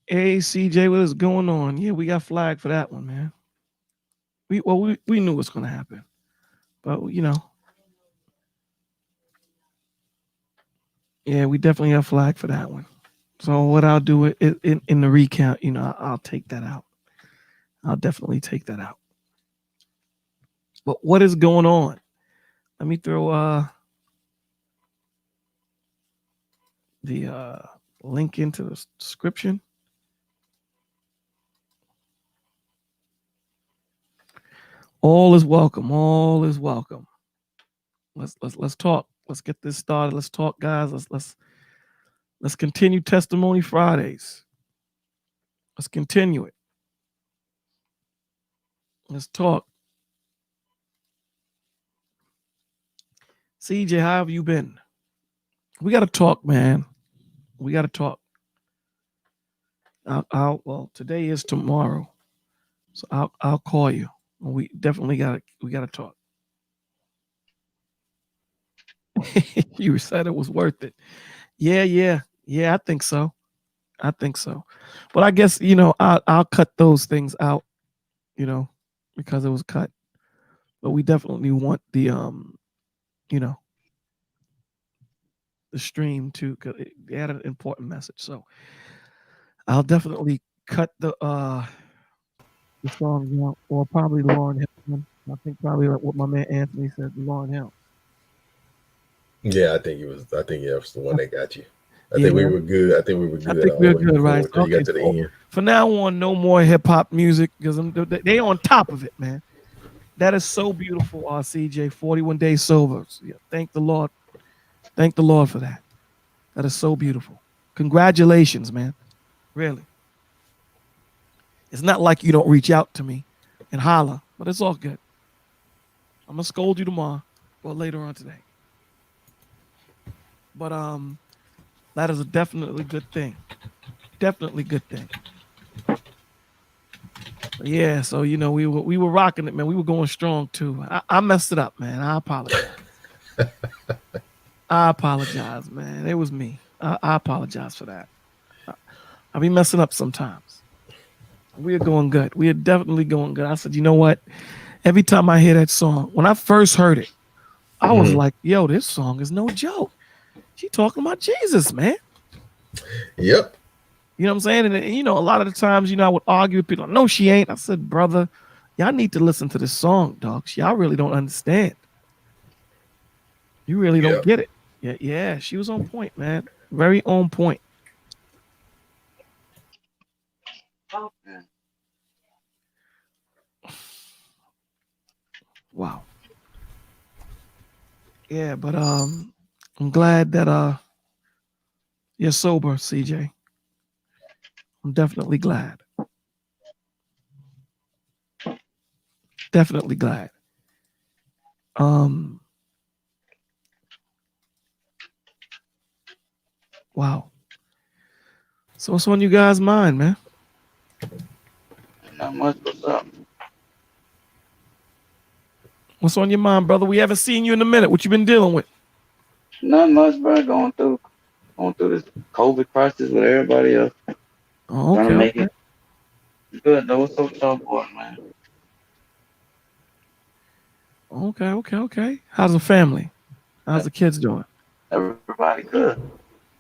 Hey CJ, what is going on? Yeah, we got flagged for that one, man. We knew what's gonna happen, but yeah, we definitely got flagged for that one. So what I'll do in the recount, I'll take that out. I'll definitely take that out. But what is going on? Let me throw the link into the description. All is welcome. All is welcome. Let's talk. Let's get this started. Let's talk, guys. Let's continue Testimony Fridays. Let's continue it. Let's talk. CJ, how have you been? We got to talk, man. We got to talk. Well, today is tomorrow, so I'll call you. We definitely got to talk. You said it was worth it. Yeah. I think so. I think so. But I guess I'll cut those things out. You know, because it was cut. But we definitely want you know, the stream too, because it had an important message. So I'll definitely cut the songs out, or probably Lauren Hill. I think probably like what my man Anthony said, Lauren Hill. Yeah, I think it was. I think that was the one that got you. I think we Yeah, were good. I think we were I good think all we're the way good, right? forward till you Okay, got to the so end. for now on, no more hip hop music because they on top of it, man. That is so beautiful, CJ. 41 days sober. So, yeah, thank the Lord. Thank the Lord for that. That is so beautiful. Congratulations, man. Really. It's not like you don't reach out to me and holler, but it's all good. I'm gonna scold you tomorrow or later on today. But that is a definitely good thing. Definitely good thing. But yeah, so we were rocking it, man. We were going strong too. I messed it up, man. I apologize. I apologize, man. It was me. I apologize for that. I be messing up sometimes. We are going good. We are definitely going good. I said, you know what? Every time I hear that song, when I first heard it, I was Hmm. like, yo, this song is no joke. She talking about Jesus, man. Yep. You know what I'm saying? And a lot of the times, I would argue with people. No, she ain't. I said, brother, y'all need to listen to this song, dogs. Y'all really don't understand. You really don't Yep. get it. Yeah. She was on point, man. Very on point. Wow. Yeah, but I'm glad that you're sober, CJ. I'm definitely glad. Definitely glad. Um, wow. So what's on you guys' mind, man? Not much. What's up? What's on your mind, brother? We haven't seen you in a minute. What you been dealing with? Not much, bro. Going through this COVID crisis with everybody else. Oh, Trying to okay, make okay. it good though. What's up with y'all boy, man? Okay. How's the family? How's the kids doing? Everybody good.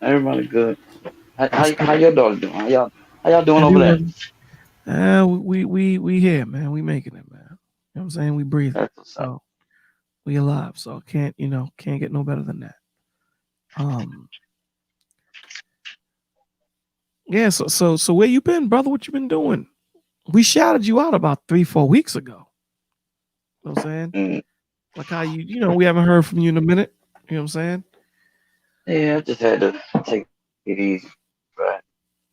Everybody good. How your daughter doing? How y'all doing over there? Everyone. We here, man. We making it, man. You know what I'm saying? We breathing. That's what's up. So we alive. So can't get no better than that. Um yeah, so where you been, brother? What you been doing? We shouted you out about 3-4 weeks ago. You know what I'm saying? Mm, Like how we haven't heard from you in a minute. You know what I'm saying? yeah, I just had to take it easy, right?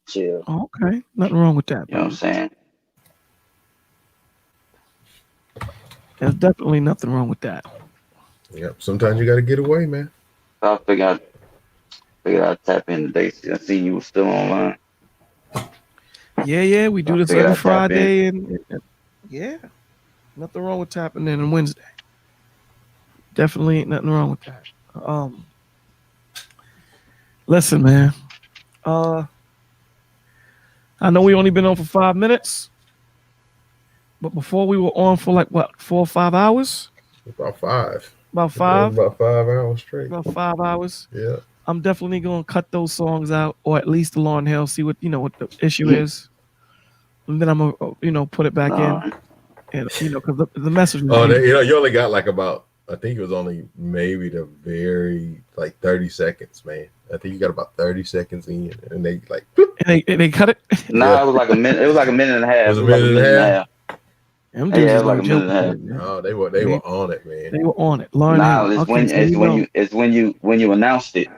Chill. Oh, okay. Nothing wrong with You know that, what I'm brother. saying? There's definitely nothing wrong with that. Yep. Sometimes you got to get away, man. So I figured I'd tap in today. I see you were still online. Yeah, we So do I this figured every I'd tap in. Friday and yeah, nothing wrong with tapping in on Wednesday. Definitely ain't nothing wrong with that. Um, Listen, man. Uh, I know we only been on for 5 minutes, but before we were on for like what, 4 or 5 hours? About 5. About That was 5? about 5 hours straight. About 5 hours. Yeah. I'm definitely gonna cut those songs out, or at least the Lauryn Hill, see what what the issue is, and then I'm gonna put it back in, No. and because the message. Oh, you only got like about, I think it was only maybe the very like 30 seconds, man. I think you got about 30 seconds in, and they like. And they cut it. Nah, Yeah. it was like a minute. It was like a minute and a half. Was it a minute and a half? Them Yeah, dudes it is was like no a minute joke. and a half. Man. No, they were on it, man. They were on it. Lauryn Nah, Hill. it's Okay, when so when you announced it.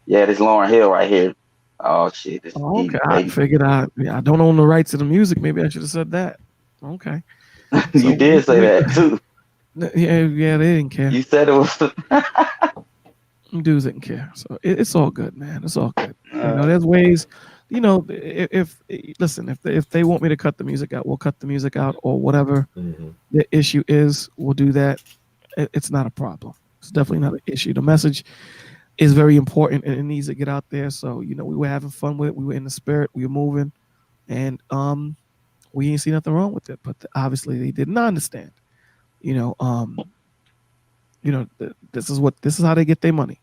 Yeah, this Lauryn Hill right here. Oh shit, this Oh, okay, heat, I baby. figured I don't own the rights to the music. Maybe I should have said that. Okay. You did say that too. Yeah, they didn't care. You said it was. Them dudes didn't care. So it's all good, man. It's all good. There's ways. If listen, if they want me to cut the music out, we'll cut the music out, or whatever the issue is, we'll do that. It's not a problem. It's definitely not an issue. The message is very important, and it needs to get out there. So we were having fun with it. We were in the spirit. We were moving, and we didn't see nothing wrong with it. But obviously, they did not understand. This is how they get their money.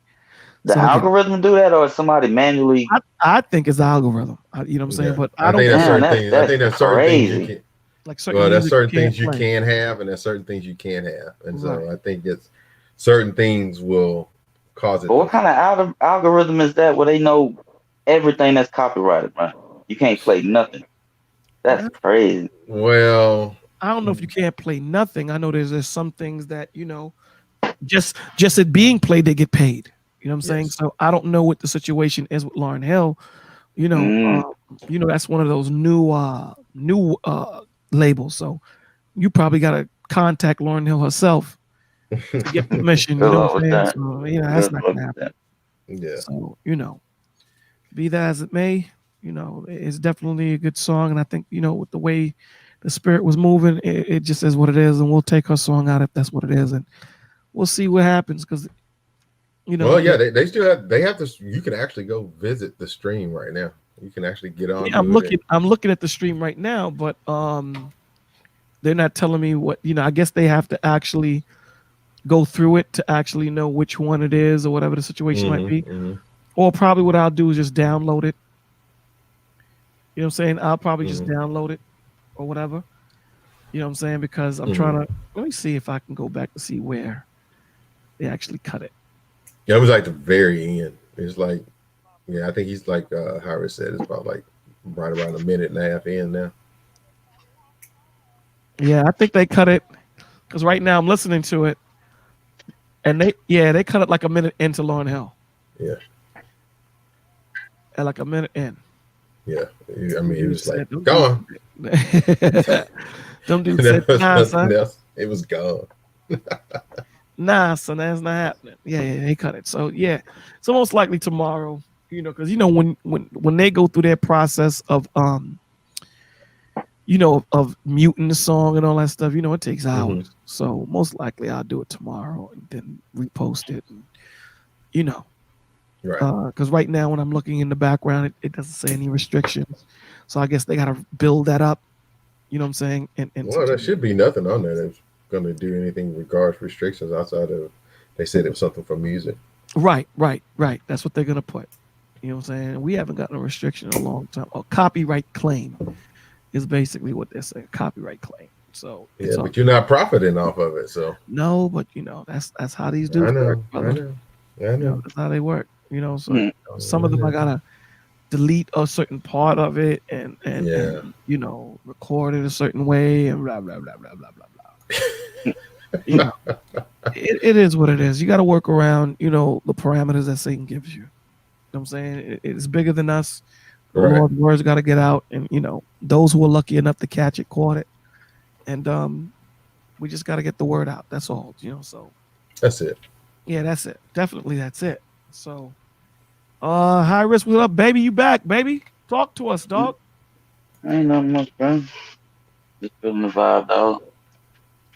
The algorithm do that, or somebody manually? I think it's the algorithm. You know what I'm saying? Yeah. But I don't. think that's certain Damn, things. I think there's certain things you can. Like certain Well, there's music certain you can't things you play. can have, and there's certain things you can't have, and so Right. I think it's certain things will cause it. But what kind of algorithm is that? Where they know everything that's copyrighted, man? You can't play nothing. That's crazy. Well, I don't know if you can't play nothing. I know there's some things that just it being played, they get paid. You know what I'm saying? Yes. So I don't know what the situation is with Lauryn Hill. That's one of those new labels. So you probably got to contact Lauryn Hill herself to get permission. You know what I'm saying? That. So that's not gonna happen. Yeah. So be that as it may, it's definitely a good song, and I think with the way the spirit was moving, it just is what it is, and we'll take her song out if that's what it is, and we'll see what happens because. Well, yeah, they still have this. You can actually go visit the stream right now. You can actually get on. Yeah, I'm looking at the stream right now, but they're not telling me what. I guess they have to actually go through it to actually know which one it is or whatever the situation might be. Or probably what I'll do is just download it. You know what I'm saying? I'll probably just download it or whatever. You know what I'm saying? Because I'm trying to. Let me see if I can go back to see where they actually cut it. Yeah, it was like the very end. It's like, I think he's like Harris said, it's about like right around a minute and a half in now. Yeah, I think they cut it because right now I'm listening to it, and they cut it like a minute into Lauryn Hill. Yeah. At like a minute in. Yeah, I mean, it was like Them gone. Them dudes said, "Nah, son." It was gone. Nah, son, that's not happening. Yeah, they cut it. So yeah, it's most likely tomorrow. Because when they go through their process of of muting the song and all that stuff, it takes hours. So most likely I'll do it tomorrow and then repost it. And, right? Because right now when I'm looking in the background, it doesn't say any restrictions. So I guess they got to build that up. You know what I'm saying? And well, there should be nothing on there that's going to do anything regards restrictions outside of. They said it was something for music. Right. That's what they're going to put. You know what I'm saying? We haven't gotten a restriction in a long time. A copyright claim is basically what they're saying. Copyright claim. So yeah, but you're not profiting off of it. So no, but that's how these dudes work. I know. That's how they work. So some of them I gotta delete a certain part of it and record it a certain way and blah blah blah blah blah blah blah. It is what it is. You got to work around the parameters that Satan gives you. You know what I'm saying? It's bigger than us. The Lord's words got to get out, and those who are lucky enough to catch it caught it, and we just got to get the word out. That's all. So that's it. Yeah, that's it. Definitely, that's it. So, high risk, what up, baby? You back, baby? Talk to us, dog. Ain't nothing much, bro. Just feeling the vibe, dog.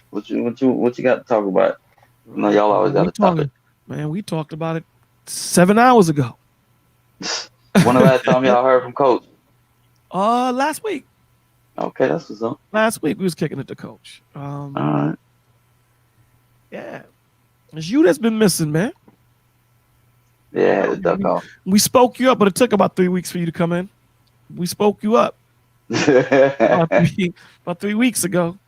What you got to talk about? Y'all always got to talk it. Man, we talked about it 7 hours ago. When the last time y'all heard from Coach? Last week. Okay, that's what's up. Last week we was kicking it to coach. All right. Yeah. It's you that's been missing, man. Yeah, the duck off. We spoke you up, but it took about 3 weeks for you to come in. We spoke you up about 3 weeks ago.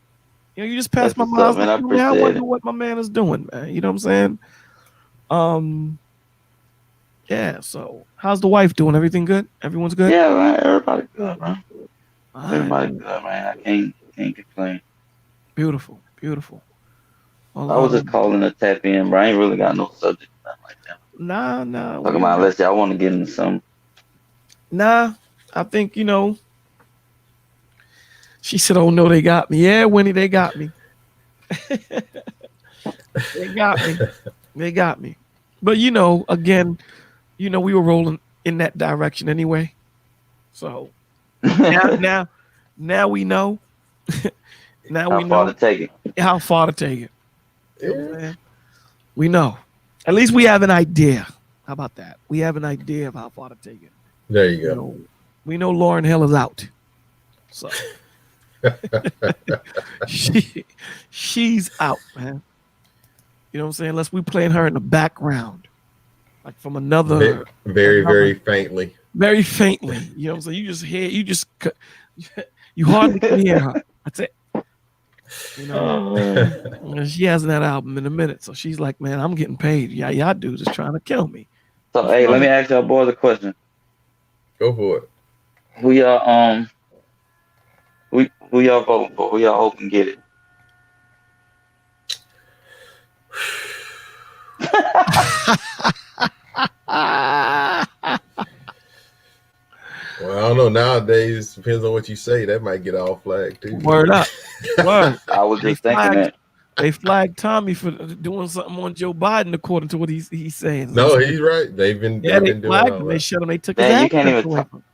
You know, you just passed That's my what's mind. up, man. I I appreciate wonder it. what my man is doing, man. You know what I'm saying? Yeah, so how's the wife doing? Everything good? Everyone's good? Yeah, man. Everybody good, man. All right. Everybody good, man. I can't complain. Beautiful, beautiful. Well, I was just calling to tap in, bro. I ain't really got no subject, nothing like that. Nah. Talking about unless y'all want to get into something. Nah, I think, you know, she said, oh, no, they got me. Yeah, Winnie, they got me. They got me. But, you know, again, you know, we were rolling in that direction anyway. So now we know. Now How we far know to take it? how far to take it. You know what I'm Yeah. saying? We know. At least we have an idea. How about that? We have an idea of how far to take it. There you You go. know, we know Lauren Hill is out. So she's out, man. You know what I'm saying? Unless we playing her in the background, like from another, Very faintly. very faintly. You know what I'm saying? You hardly can hear her. That's it. You know, she hasn't had an album in a minute, so she's like, man, I'm getting paid. Yeah, y'all dudes is trying to kill me. So hey, let me ask y'all boys a question. Go for it. Who y'all who y'all voting for? Who y'all hoping get it? Well, I don't know. Nowadays, depends on what you say. That might get all flagged too. Word up. Word. I was just thinking that. They flagged Tommy for doing something on Joe Biden, according to what he's saying. No, he's right. They've been They doing flagged all him. They that. shut him. They took his Man, you can't access even away talk. from him.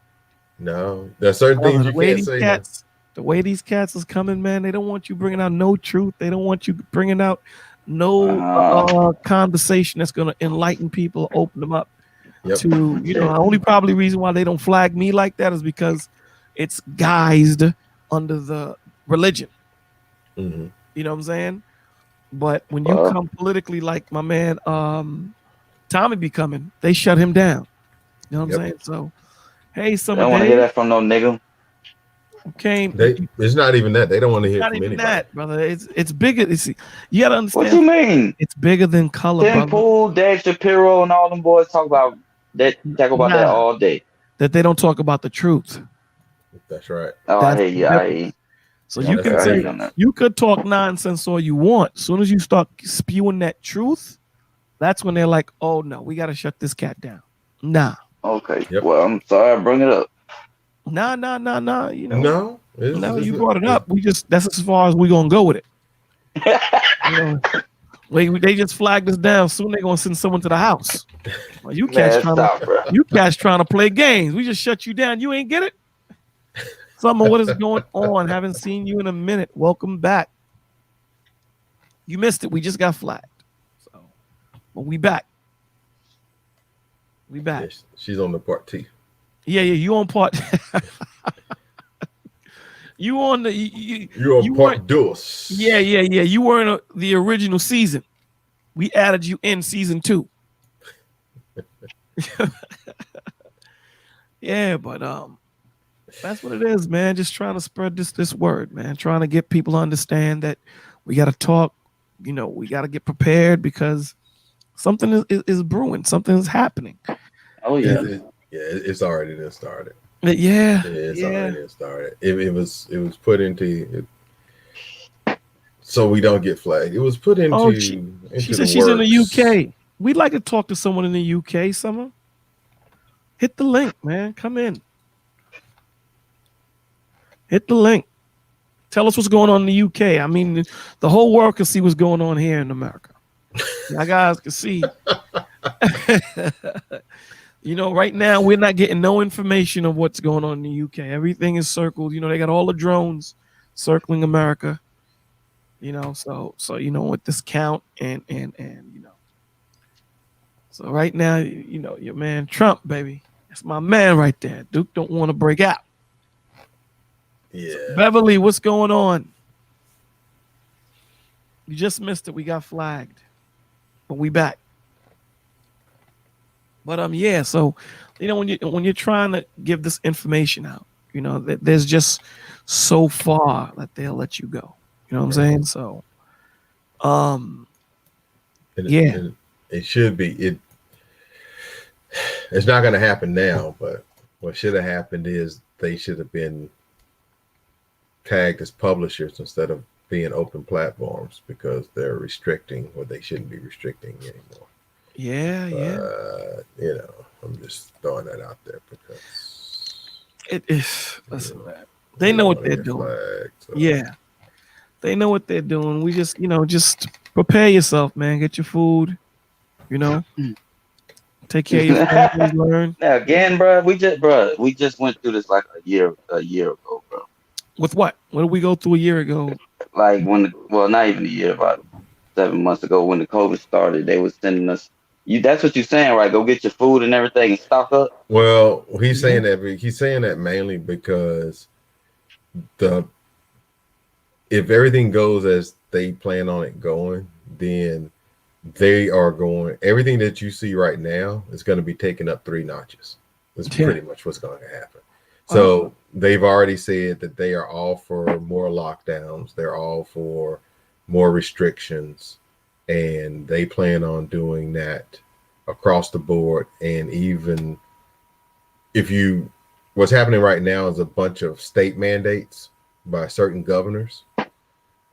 No, there's certain things you can't say. The way these cats is coming, man, they don't want you bringing out no truth. They don't want you bringing out no conversation that's going to enlighten people, open them up to, you know, the only probably reason why they don't flag me like that is because it's guised under the religion. Mm-hmm. You know what I'm saying? But when you come politically, like my man Tommy be coming, they shut him down. You know what I'm saying? So, hey, I somebody don't want to hear that from no nigga. It's not even that. They don't want to hear it not from even anybody. that, brother. It's bigger. You gotta understand. What you mean? It's bigger than color, Tim brother. Pool, Dave Shapiro, and all them boys talk about that. Talk about that all day. That they don't talk about the truth. That's right. Oh, I hear you. I hear you. So you could say you could talk nonsense all you want. As soon as you start spewing that truth, that's when they're like, "Oh no, we got to shut this cat down." Nah. Okay. Yep. Well, I'm sorry I bring it up. Nah. You know. No, you brought it up. That's as far as we gonna go with it. You know, they just flagged us down. Soon they're gonna send someone to the house. Well, you cats trying to play games. We just shut you down. You ain't get it. Summer, what is going on? Haven't seen you in a minute. Welcome back. You missed it. We just got flagged. So, but we back. We back. Yes, she's on the part T. Yeah. You on part. You on the you're on part dos. Yeah. You were in the original season. We added you in season 2. Yeah, but that's what it is, man. Just trying to spread this word, man. Trying to get people to understand that we got to talk. You know, we got to get prepared because something is brewing. Something is happening. Oh yeah. It's already been started. Yeah, it's already been started. It was put into it, so we don't get flagged. It was put into. Oh, she said she's in the UK. We'd like to talk to someone in the UK. Summer, hit the link, man. Come in. Hit the link. Tell us what's going on in the UK. I mean, the whole world can see what's going on here in America. You guys can see. You know, right now we're not getting no information of what's going on in the UK. Everything is circled. You know, they got all the drones circling America. You know, so you know, with this count and you know. So right now, you know, your man Trump, baby. That's my man right there. Duke don't want to break out. Yeah. Beverly, what's going on? You just missed it. We got flagged, but we back. But yeah. So, when you're trying to give this information out, there's just so far that they'll let you go. You know what I'm saying? So, And, yeah, and it should be it's not going to happen now, but what should have happened is they should have been tagged as publishers instead of being open platforms, because they're restricting what they shouldn't be restricting anymore. yeah. I'm just throwing that out there because It is. Listen, man. They know what they're doing. Flagged, so. Yeah, they know what they're doing. We just prepare yourself, man. Get your food. Take care of your family. Learn Now again, bro, we just went through this like a year ago, bro. with what? What did we go through a year ago? Like not even a year, about 7 months ago when the COVID started, they was sending us. That's what you're saying, right? Go get your food and everything and stock up. Well, he's saying that mainly because if everything goes as they plan on it going, then they are going. Everything that you see right now is going to be taken up 3 notches. That's pretty much what's going to happen. So they've already said that they are all for more lockdowns. They're all for more restrictions, and they plan on doing that across the board. And even what's happening right now is a bunch of state mandates by certain governors.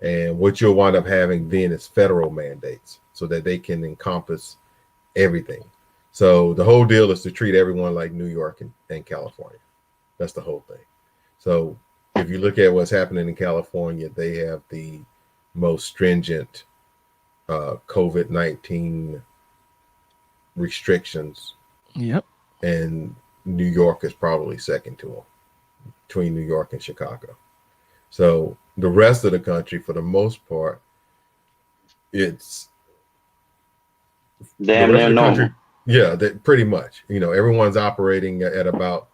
And what you'll wind up having then is federal mandates so that they can encompass everything. So the whole deal is to treat everyone like New York and California. That's the whole thing. So if you look at what's happening in California, they have the most stringent COVID-19 restrictions. Yep. And New York is probably second to them, between New York and Chicago. So the rest of the country, for the most part, it's damn near normal. Yeah, pretty much. Everyone's operating at about,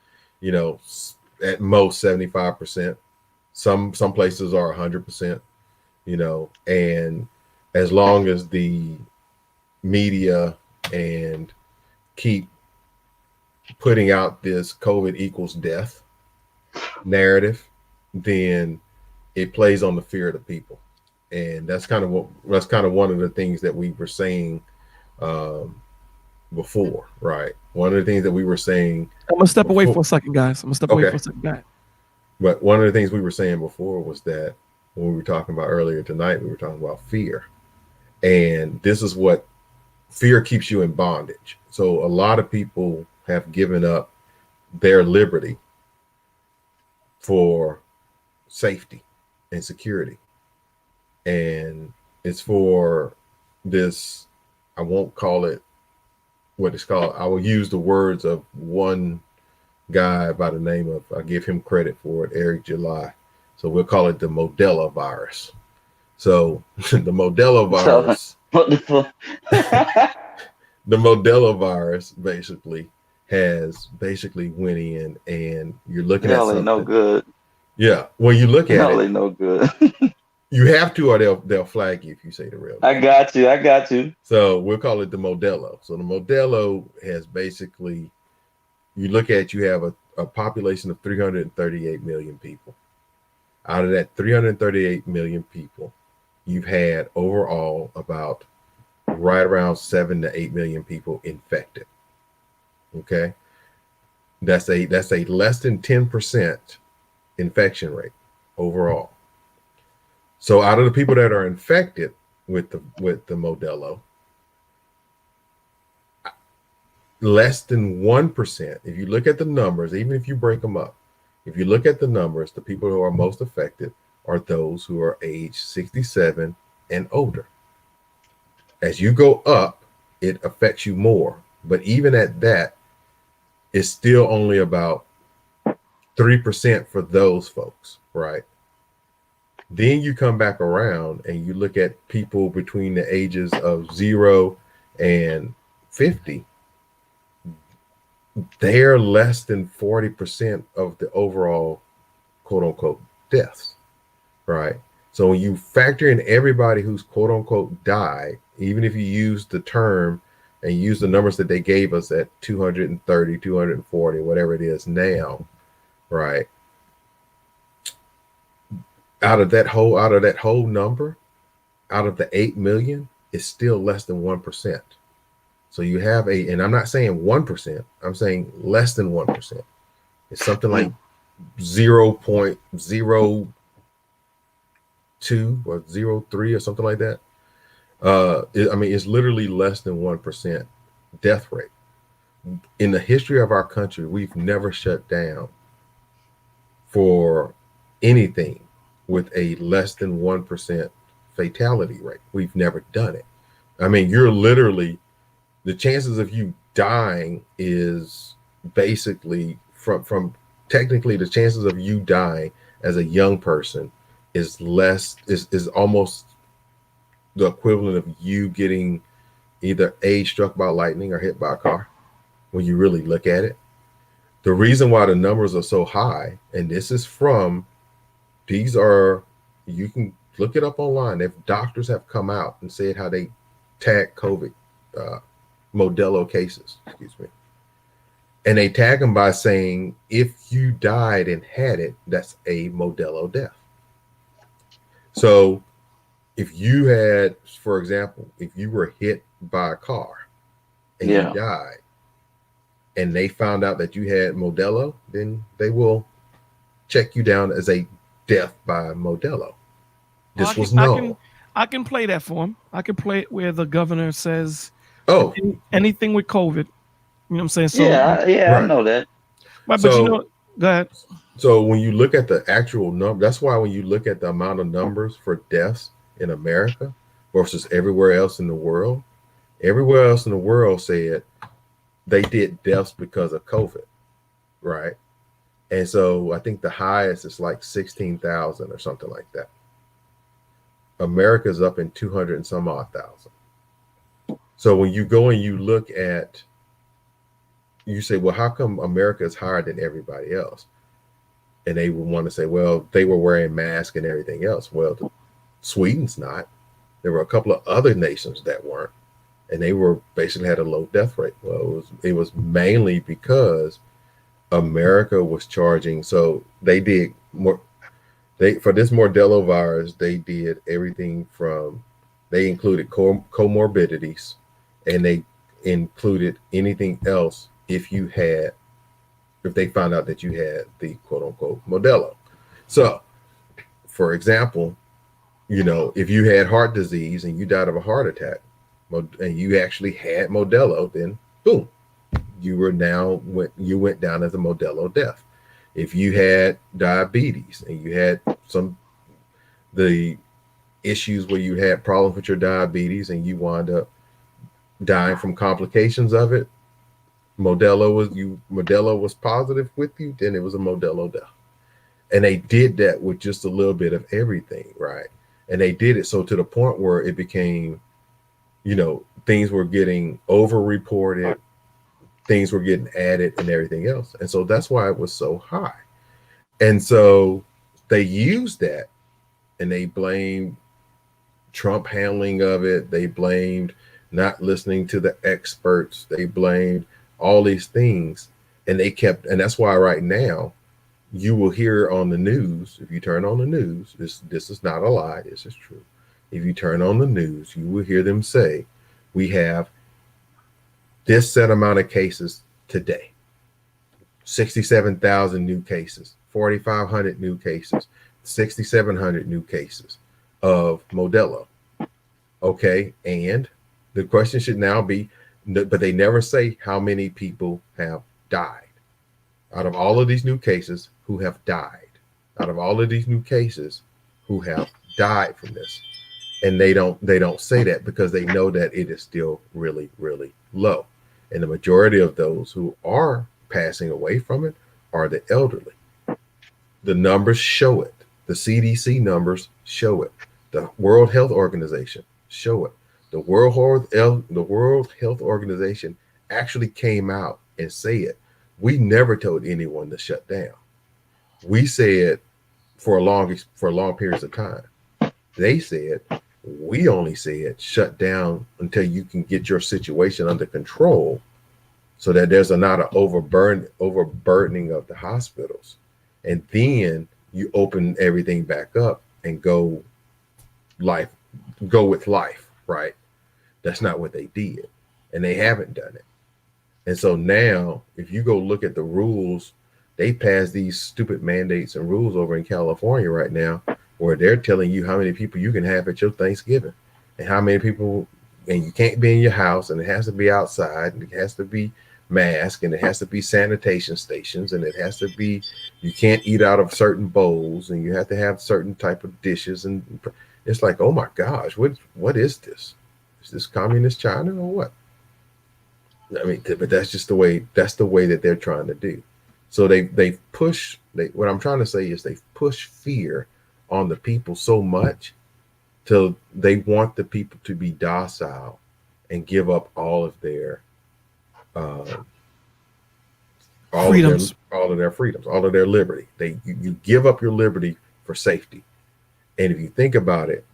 at most 75%. Some places are 100%. And as long as the media and keep putting out this COVID equals death narrative, then it plays on the fear of the people. And that's kind of one of the things that we were saying before, right? One of the things that we were saying. I'm gonna step away for a second, guys. Away for a second, guys. But one of the things we were saying before was that when we were talking about earlier tonight, we were talking about fear. And this is what fear keeps you in bondage. So a lot of people have given up their liberty for safety and security. And it's for this, I won't call it what it's called. I will use the words of one guy by the name of, I'll give him credit for it, Eric July. So we'll call it the Modelo virus. So the Modelo virus, What the fuck? the Modelo virus basically went in, and you're looking at something. No good. Yeah, when you look at it, no good. you have to, or they'll flag you if you say the real name. I got you. So we'll call it the Modelo. So the Modelo has basically, you look at, you have a population of 338 million people. Out of that 338 million people, you've had overall about right around 7 to 8 million people infected. Okay, that's a less than 10% infection rate overall. So out of the people that are infected with the Modelo, less than 1%, if you look at the numbers, even if you break them up, if you look at the numbers, the people who are most affected are those who are age 67 and older. As you go up, it affects you more. But even at that, it's still only about 3% for those folks, right? Then you come back around and you look at people between the ages of 0 and 50. They're less than 40% of the overall quote unquote deaths, right? So when you factor in everybody who's quote unquote died, even if you use the term and use the numbers that they gave us at 230, 240, whatever it is now, right? Out of that whole number, out of the 8 million, it's still less than 1%. So you have and I'm not saying 1%, I'm saying less than 1%. It's something like 0.02 or 0.03 or something like that. I mean, it's literally less than 1% death rate. In the history of our country, we've never shut down for anything with a less than 1% fatality rate. We've never done it. I mean, you're literally, the chances of you dying is basically from technically the chances of you dying as a young person is less, is almost the equivalent of you getting either struck by lightning or hit by a car when you really look at it. The reason why the numbers are so high, and this is from, these are, you can look it up online. If doctors have come out and said how they tag COVID Modelo cases, excuse me. And they tag them by saying, if you died and had it, that's a Modelo death. So if you had, for example, if you were hit by a car and you died and they found out that you had Modelo, then they will check you down as a death by Modelo. This was known. I can play that for him. I can play it where the governor says, oh, anything with COVID. You know what I'm saying? So I know that. Right, but you know, go ahead. So when you look at the actual number, that's why when you look at the amount of numbers for deaths in America versus everywhere else in the world said they did deaths because of COVID, right? And so I think the highest is like 16,000 or something like that. America's up in 200 and some odd thousand. So when you go and you look at, you say, well, how come America is higher than everybody else? And they would want to say, well, they were wearing masks and everything else. Well, Sweden's not. There were a couple of other nations that weren't, and they were basically had a low death rate. Well, it was mainly because America was charging. So they did more. For this Modelo virus, they did everything from, they included comorbidities, and they included anything else if they found out that you had the quote unquote Modelo. So, for example, you know, if you had heart disease and you died of a heart attack and you actually had Modelo, then boom, you went down as a Modelo death. If you had diabetes and you had the issues where you had problems with your diabetes and you wound up dying from complications of it, Modelo was positive with you, then it was a Modelo death. And they did that with just a little bit of everything, right? And they did it so to the point where it became, you know, things were getting over-reported, things were getting added and everything else. And so that's why it was so high. And so they used that and they blamed Trump handling of it. They blamed not listening to the experts. They blamed all these things, and that's why right now you will hear on the news, if you turn on the news, this is not a lie, this is true. If you turn on the news, you will hear them say, we have this set amount of cases today, 67,000 new cases, 4,500 new cases, 6,700 new cases of Modelo. Okay, and the question should now be, but they never say how many people have died. Out of all of these new cases, who have died? Out of all of these new cases, who have died from this? And they don't say that because they know that it is still really, really low. And the majority of those who are passing away from it are the elderly. The numbers show it. The CDC numbers show it. The World Health Organization show it. The World Health Organization actually came out and said, we never told anyone to shut down. We said for long periods of time. They said, we only said shut down until you can get your situation under control, so that there's not an overburdening of the hospitals, and then you open everything back up and go with life, right? That's not what they did, and they haven't done it. And so now, if you go look at the rules, they pass these stupid mandates and rules over in California right now, where they're telling you how many people you can have at your Thanksgiving, and how many people, and you can't be in your house, and it has to be outside, and it has to be masked, and it has to be sanitation stations, and it has to be, you can't eat out of certain bowls, and you have to have certain type of dishes. And it's like, oh my gosh, what is this? Is this communist China or what? I mean, but that's just the way that they're trying to do. So they've pushed, what I'm trying to say is they've pushed fear on the people so much till they want the people to be docile and give up all of their Freedoms. all of their freedoms, all of their liberty. You give up your liberty for safety. And if you think about it,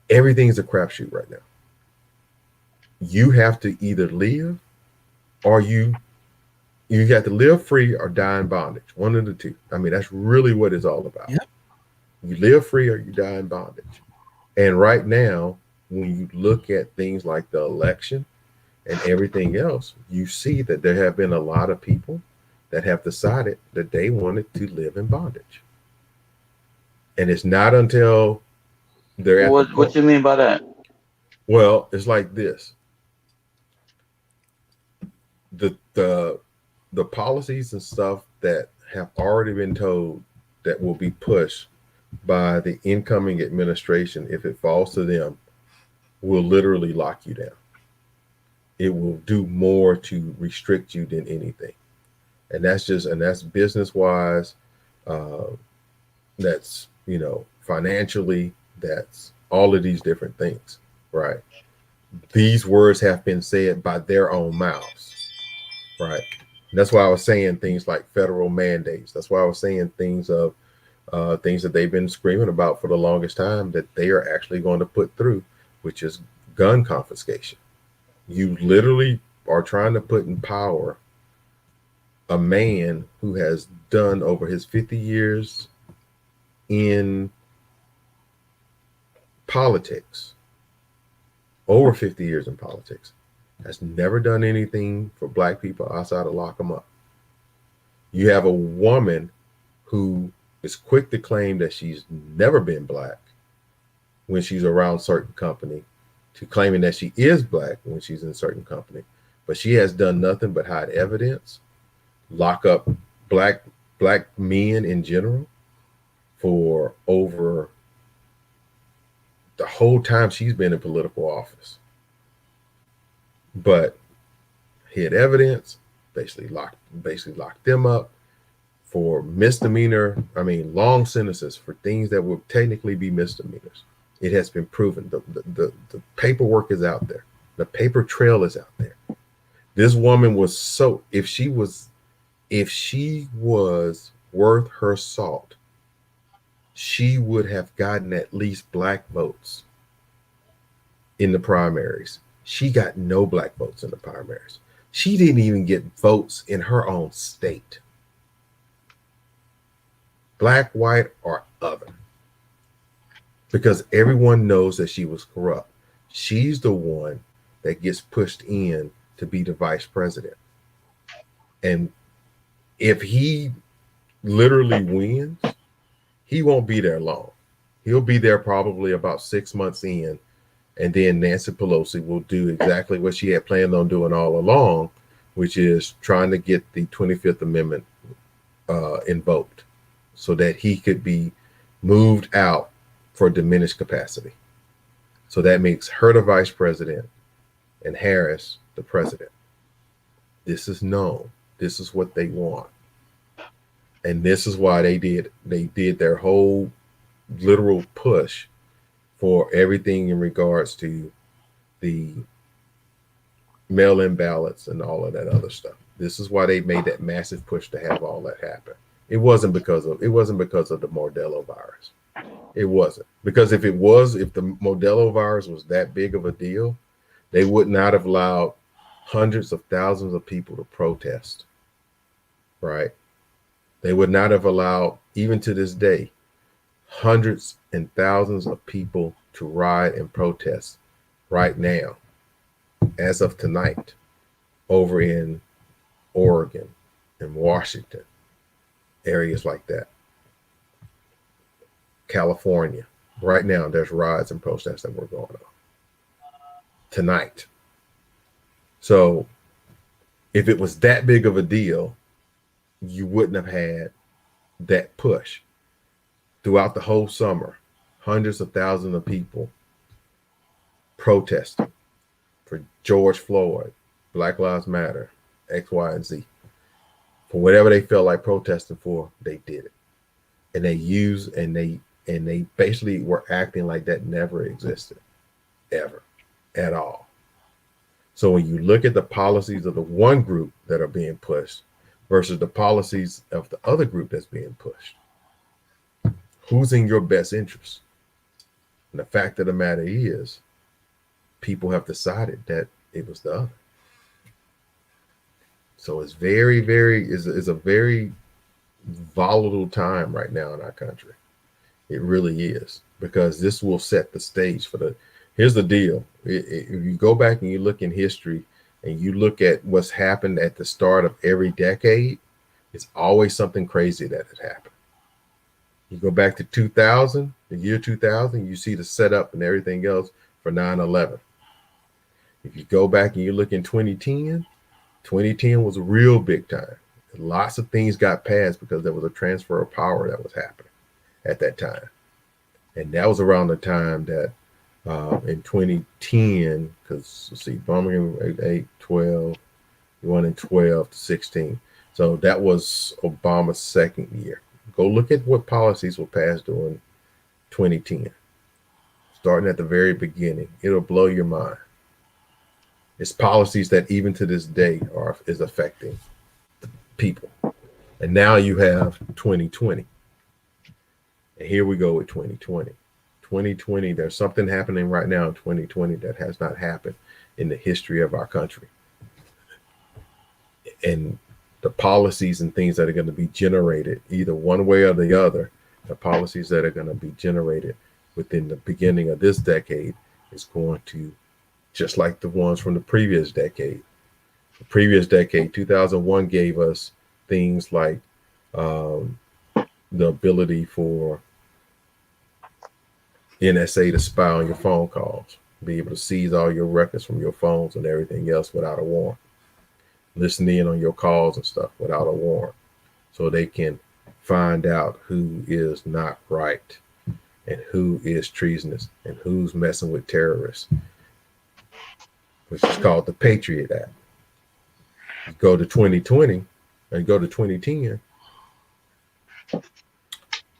everything's a crapshoot right now. You have to either live, or you have to live free or die in bondage. One of the two. I mean, that's really what it's all about. Yep. You live free or you die in bondage. And right now, when you look at things like the election and everything else, you see that there have been a lot of people that have decided that they wanted to live in bondage. And it's not until they're at What you mean by that? Well, it's like this. The policies and stuff that have already been told that will be pushed by the incoming administration, if it falls to them, will literally lock you down. It will do more to restrict you than anything. And that's business wise. That's, financially, that's all of these different things, right? These words have been said by their own mouths, right? And that's why I was saying things like federal mandates. That's why I was saying things that they've been screaming about for the longest time, that they are actually going to put through, which is gun confiscation. You literally are trying to put in power a man who has done over his 50 years in politics, over 50 years in politics, has never done anything for black people outside of lock them up. You have a woman who is quick to claim that she's never been black when she's around certain company, to claiming that she is black when she's in certain company, but she has done nothing but hide evidence, lock up black men in general for over the whole time she's been in political office. But hid evidence, basically locked them up for misdemeanor. I mean, long sentences for things that would technically be misdemeanors. It has been proven. The paperwork is out there. The paper trail is out there. This woman was if she was worth her salt, she would have gotten at least black votes in the primaries. She got no black votes in the primaries. She didn't even get votes in her own state. Black, white, or other. Because everyone knows that she was corrupt. She's the one that gets pushed in to be the vice president. And if he literally wins, he won't be there long. He'll be there probably about 6 months in, and then Nancy Pelosi will do exactly what she had planned on doing all along, which is trying to get the 25th Amendment invoked so that he could be moved out for diminished capacity. So that makes her the vice president and Harris the president. This is known. This is what they want. And this is why they did their whole literal push for everything in regards to the mail-in ballots and all of that other stuff. This is why they made that massive push to have all that happen. It wasn't because of the Modelo virus. It wasn't, because if the Modelo virus was that big of a deal, they would not have allowed hundreds of thousands of people to protest, right? They would not have allowed, even to this day, hundreds and thousands of people to ride and protest right now, as of tonight, over in Oregon and Washington, areas like that. California, right now, there's rides and protests that were going on tonight. So if it was that big of a deal, you wouldn't have had that push throughout the whole summer. Hundreds of thousands of people protesting for George Floyd, Black Lives Matter, X, Y, and Z. For whatever they felt like protesting for, they did it. And they basically were acting like that never existed, ever, at all. So when you look at the policies of the one group that are being pushed versus the policies of the other group that's being pushed, who's in your best interest? And the fact of the matter is, people have decided that it was the other. So it's very, is a very volatile time right now in our country. It really is, because this will set the stage for the. Here's the deal: if you go back and you look in history and you look at what's happened at the start of every decade, it's always something crazy that had happened. You go back to 2000, the year 2000, you see the setup and everything else for 9/11. If you go back and you look in 2010, 2010 was a real big time. Lots of things got passed because there was a transfer of power that was happening at that time. And that was around the time that in 2010, because let's see, Birmingham 8, 12, you won in 12 to 16. So that was Obama's second year. Go look at what policies were passed during 2010, starting at the very beginning. It'll blow your mind. It's policies that even to this day is affecting people. And now you have 2020. And here we go with 2020. 2020, there's something happening right now in 2020 that has not happened in the history of our country. And the policies and things that are going to be generated, either one way or the other, the policies that are going to be generated within the beginning of this decade is going to, just like the ones from the previous decade. The previous decade, 2001, gave us things like the ability for NSA to spy on your phone calls, be able to seize all your records from your phones and everything else without a warrant, listen in on your calls and stuff without a warrant, so they can find out who is not right and who is treasonous and who's messing with terrorists, which is called the Patriot Act. You go to 2020 and go to 2010,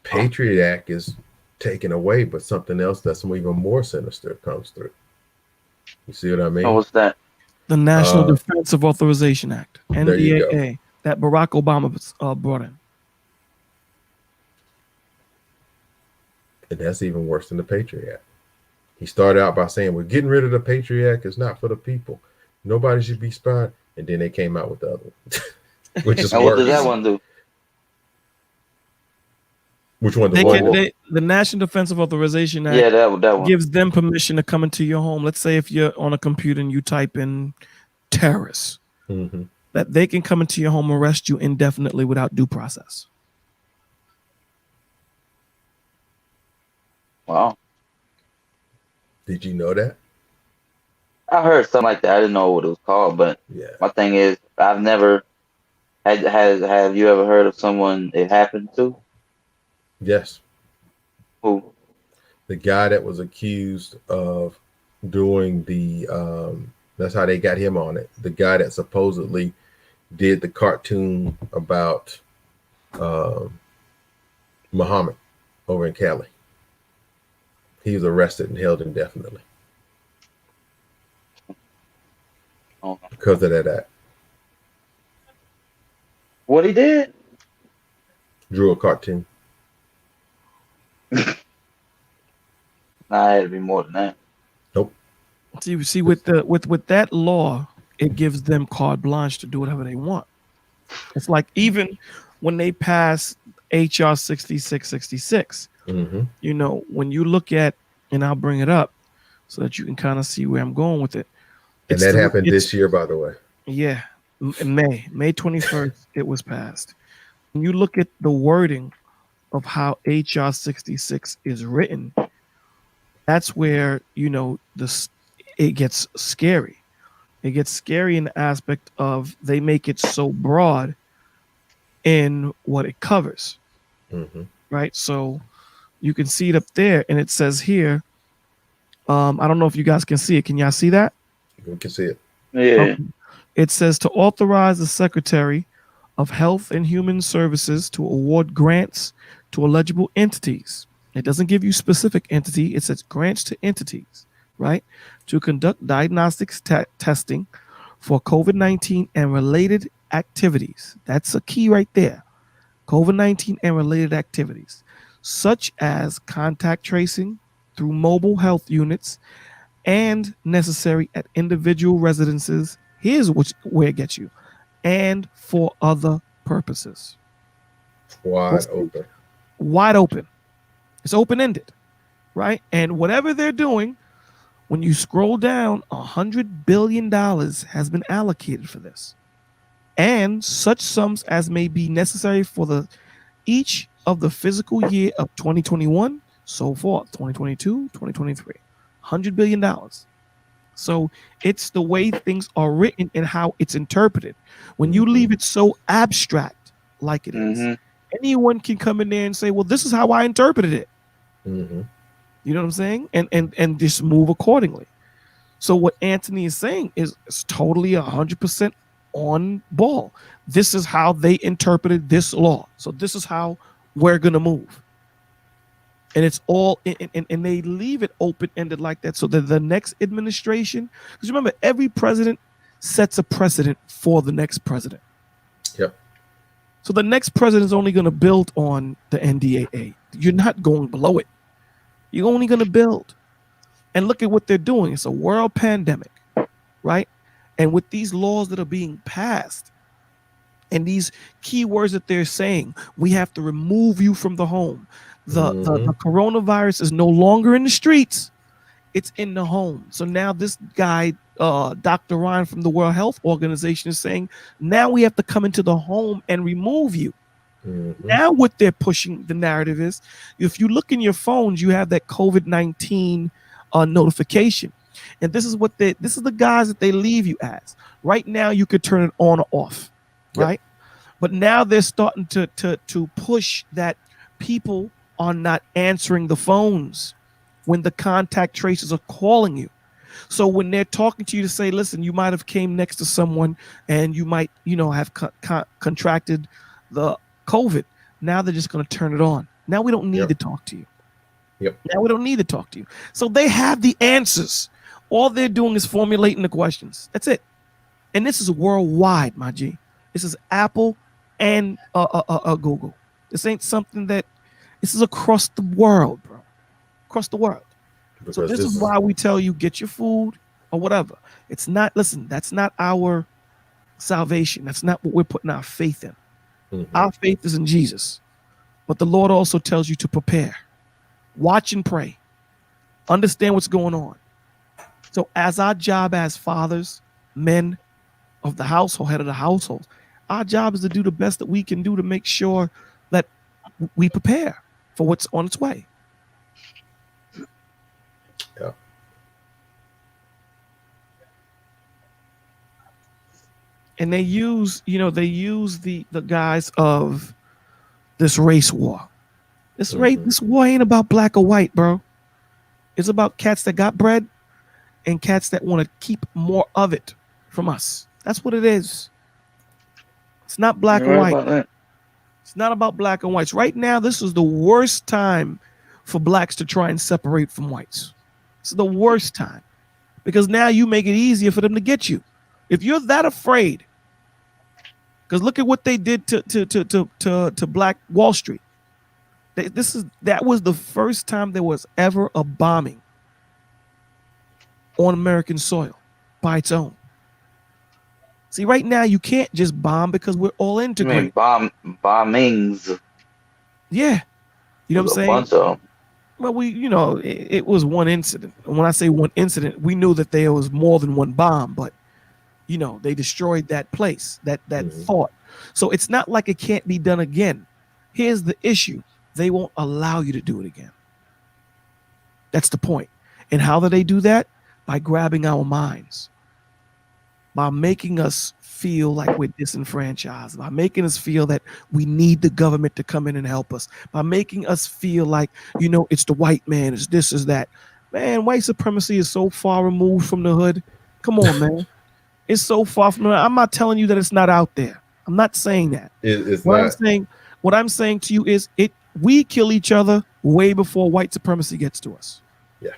Patriot Act is taken away, but something else that's even more sinister comes through. You see what I mean? Oh, what's that? The National Defensive Authorization Act, There you go. NDAA, that Barack Obama brought in. And that's even worse than the Patriot Act. He started out by saying, we're getting rid of the Patriot Act. It's not for the people. Nobody should be spied. And then they came out with the other one, which is And worse. what does that one do? Which one? The National Defensive Authorization Act Yeah, that one. gives them permission to come into your home. Let's say if you're on a computer and you type in terrorists, that they can come into your home and arrest you indefinitely without due process. Wow. Did you know that? I heard something like that. I didn't know what it was called, but Yeah. my thing is, I've never have you ever heard of someone it happened to? Yes. Who? The guy that was accused of doing the that's how they got him on it. The guy that supposedly did the cartoon about Muhammad over in Cali. He was arrested and held indefinitely because of that act. What he did? Drew a cartoon. Nah, it had to be more than that. Nope. See with that law, it gives them carte blanche to do whatever they want. It's like even when they pass HR 6666, Mm-hmm. you know, when you look at, and I'll bring it up so that you can kind of see where I'm going with it. And that happened this year, by the way. Yeah, in May 21st, it was passed. When you look at the wording of how HR 66 is written, that's where, you know, it gets scary. It gets scary in the aspect of they make it so broad in what it covers, Mm-hmm. right? So you can see it up there, and it says here, I don't know if you guys can see it. Can y'all see that? We can see it. Yeah. Okay. It says to authorize the Secretary of Health and Human Services to award grants to eligible entities. It doesn't give you specific entity. It says grants to entities, right? To conduct diagnostics testing for COVID-19 and related activities. That's a key right there. COVID-19 and related activities, such as contact tracing through mobile health units and necessary at individual residences. Here's where it gets you. And for other purposes. Wide open. Wide open. It's open-ended, right? And whatever they're doing, when you scroll down, $100 billion has been allocated for this. And such sums as may be necessary for each of the fiscal year of 2021, so forth, 2022, 2023. $100 billion. So it's the way things are written and how it's interpreted. When you leave it so abstract like it is, anyone can come in there and say, well, this is how I interpreted it. Mm-hmm. You know what I'm saying? And just move accordingly. So what Anthony is saying is totally 100% on ball. This is how they interpreted this law. So this is how we're going to move. And it's all, and they leave it open-ended like that so that the next administration, because remember, every president sets a precedent for the next president. Yep. So the next president is only going to build on the NDAA. You're not going below it. You're only going to build. And look at what they're doing. It's a world pandemic, right? And with these laws that are being passed and these key words that they're saying, we have to remove you from the home. The coronavirus is no longer in the streets. It's in the home. So now this guy, Dr. Ryan from the World Health Organization is saying, now we have to come into the home and remove you. Now what they're pushing the narrative is, if you look in your phones, you have that COVID-19 notification. And this is the guys that they leave you as. Right now you could turn it on or off, right? But now they're starting to push that people are not answering the phones when the contact tracers are calling you. So when they're talking to you to say, listen, you might have came next to someone and you might, have contracted the COVID. Now they're just going to turn it on. Now we don't need to talk to you. Now we don't need to talk to you. So they have the answers. All they're doing is formulating the questions. That's it. And this is worldwide, my G. This is Apple and Google. This ain't something this is across the world, bro. Across the world. Because so this is why we tell you get your food or whatever. It's not, listen, that's not our salvation. That's not what we're putting our faith in. Our faith is in Jesus. But the Lord also tells you to prepare. Watch and pray. Understand what's going on. So as our job as fathers, men of the household, head of the household, our job is to do the best that we can do to make sure that we prepare for what's on its way. Yeah. And they use the guise of this race war. This war ain't about black or white, bro. It's about cats that got bread and cats that want to keep more of it from us. That's what it is. It's not black and white. It's not about black and whites. Right now, this is the worst time for blacks to try and separate from whites. It's the worst time because now you make it easier for them to get you. If you're that afraid Because look at what they did to Black Wall Street. That was the first time there was ever a bombing on American soil by its own. See, right now you can't just bomb because we're all I mean, integrated. bombings. Yeah, you know what I'm A saying? bunch of them. Well, it was one incident. And when I say one incident, we knew that there was more than one bomb, but they destroyed that place, that thought. So it's not like it can't be done again. Here's the issue: they won't allow you to do it again. That's the point. And how do they do that? By grabbing our minds, by making us feel like we're disenfranchised, by making us feel that we need the government to come in and help us, by making us feel like, it's the white man, it's this, is that. Man, white supremacy is so far removed from the hood. Come on, man. It's so far from the hood. I'm not telling you that it's not out there. I'm not saying that. It's what not. What I'm saying to you is we kill each other way before white supremacy gets to us. Yeah.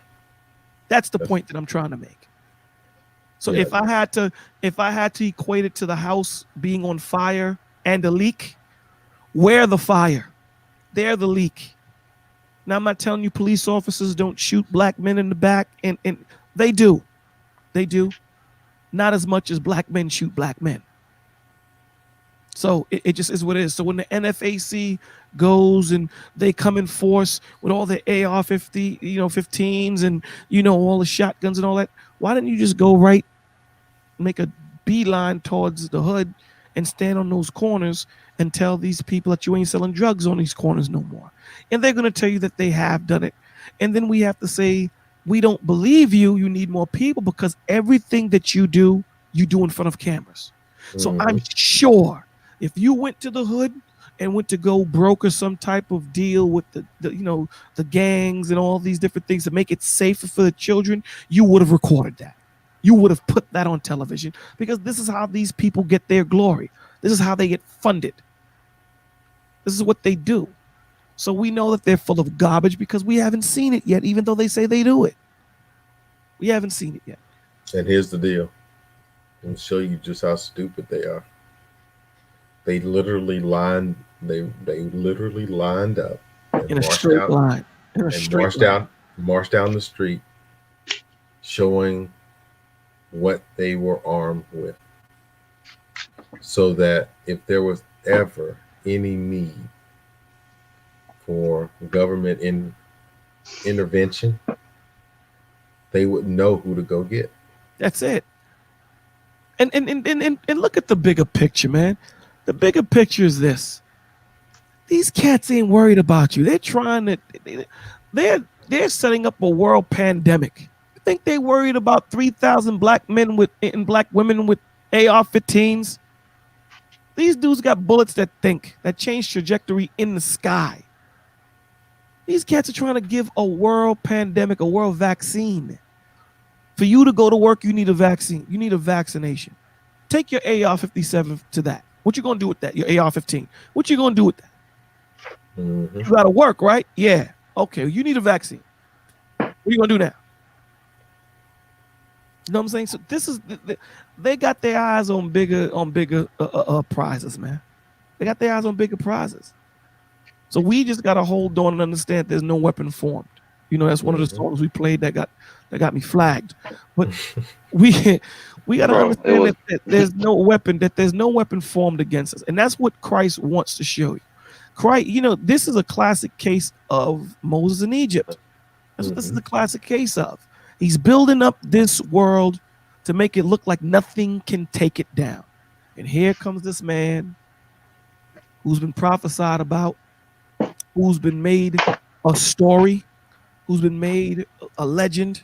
That's the point that I'm trying to make. So if I had to equate it to the house being on fire and a leak, we're the fire. They're the leak. Now, I'm not telling you police officers don't shoot black men in the back, and they do. They do. Not as much as black men shoot black men. So it just is what it is. So when the NFAC goes and they come in force with all the AR-15s and all the shotguns and all that, why didn't you just go right, make a beeline towards the hood and stand on those corners and tell these people that you ain't selling drugs on these corners no more? And they're going to tell you that they have done it. And then we have to say, we don't believe you. You need more people, because everything that you do in front of cameras. So I'm sure if you went to the hood and went to go broker some type of deal with the gangs and all these different things to make it safer for the children, you would have recorded that. You would have put that on television, because this is how these people get their glory. This is how they get funded. This is what they do. So we know that they're full of garbage because we haven't seen it yet, even though they say they do it. We haven't seen it yet. And here's the deal. I'll show you just how stupid they are. They literally lined up and in a straight line. Marched down the street, showing what they were armed with, so that if there was ever any need for government intervention, they would know who to go get. That's it. And look at the bigger picture, man. The bigger picture is this: these cats ain't worried about you. They're trying to. They're setting up a world pandemic. You think they worried about 3,000 black men and black women with AR-15s? These dudes got bullets that change trajectory in the sky. These cats are trying to give a world pandemic, a world vaccine. For you to go to work, you need a vaccine. You need a vaccination. Take your AR-57 to that. What you gonna do with that? Your AR-15. What you gonna do with that? You gotta work, right? Yeah. Okay. You need a vaccine. What are you gonna do now? You know what I'm saying? So this is they got their eyes on bigger prizes, man. They got their eyes on bigger prizes. So we just gotta hold on and understand there's no weapon formed. That's one of the songs we played that got me flagged. But we gotta understand that there's no weapon formed against us, and that's what Christ wants to show you. Christ, this is a classic case of Moses in Egypt. That's what this is a classic case of. He's building up this world to make it look like nothing can take it down. And here comes this man who's been prophesied about, who's been made a story, who's been made a legend.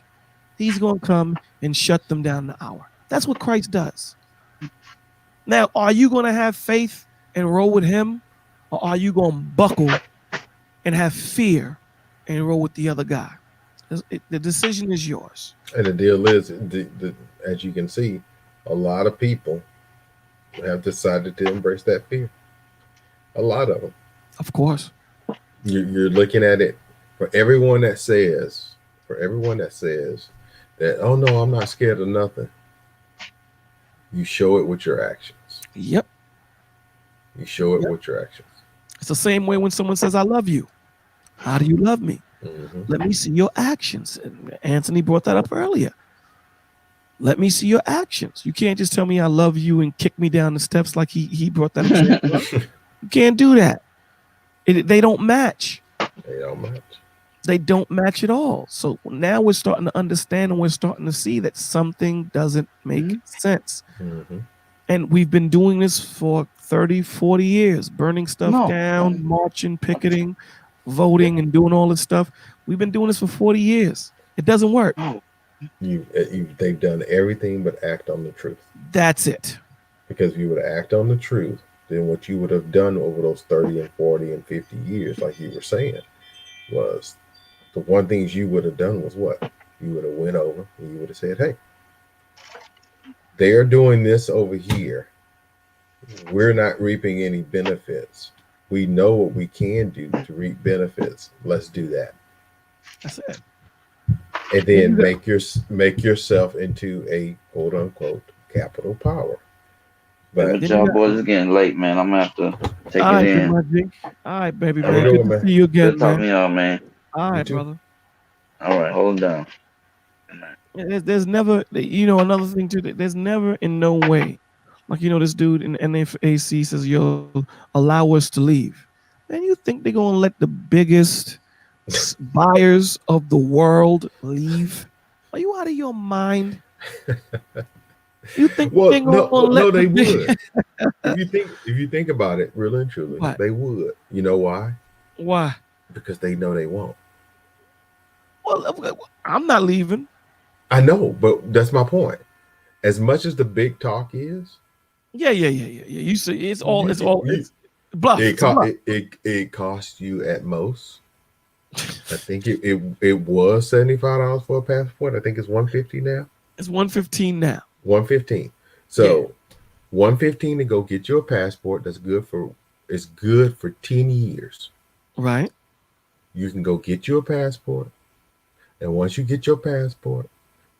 He's going to come and shut them down in an hour. That's what Christ does. Now, are you going to have faith and roll with him, or are you going to buckle and have fear and roll with the other guy? The decision is yours. And the deal is, as you can see, a lot of people have decided to embrace that fear. A lot of them. Of course. You're looking at it for everyone that says that, oh no, I'm not scared of nothing. You show it with your actions. Yep. You show it Yep. with your actions. It's the same way when someone says, I love you. How do you love me? Mm-hmm. Let me see your actions. And Anthony brought that up earlier. Let me see your actions. You can't just tell me I love you and kick me down the steps like he brought that up. Saying, you can't do that. They don't match. They don't match. They don't match at all. So now we're starting to understand and we're starting to see that something doesn't make sense. Mm-hmm. And we've been doing this for 30, 40 years, burning stuff No. down, marching, picketing, voting, and doing all this stuff. We've been doing this for 40 years. It doesn't work. No. They've done everything but act on the truth. That's it. Because if you would act on the truth, then what you would have done over those 30 and 40 and 50 years, like you were saying, was the one things you would have done was what? You would have went over and you would have said, hey, they're doing this over here. We're not reaping any benefits. We know what we can do to reap benefits. Let's do that. That's it. And then make yourself into a quote unquote capital power. But Y'all boys, it's getting late, man. I'm gonna have to take all it right, in. my G. All right, baby, How we man. doing, Good to man? see you again, Good talking man. to y'all, man. All right, too. brother. All right, hold down. There's never, another thing too. There's never in no way, like this dude in NFAC says, "Yo, allow us to leave." Man, you think they're gonna let the biggest buyers of the world leave? Are you out of your mind? You think they're gonna let they the big- would. if you think about it, really and truly, What? they would. You know why? Why? Because they know they won't. Well, I'm not leaving. I know, but that's my point. As much as the big talk is, Yeah. You see, it's you bluff. it, It's a bluff. it cost you at most. I think it was $75 for a passport. I think it's $150 now. It's 115 now. $115. So $115 to go get you a passport. It's good for 10 years. Right. You can go get you a passport, and once you get your passport,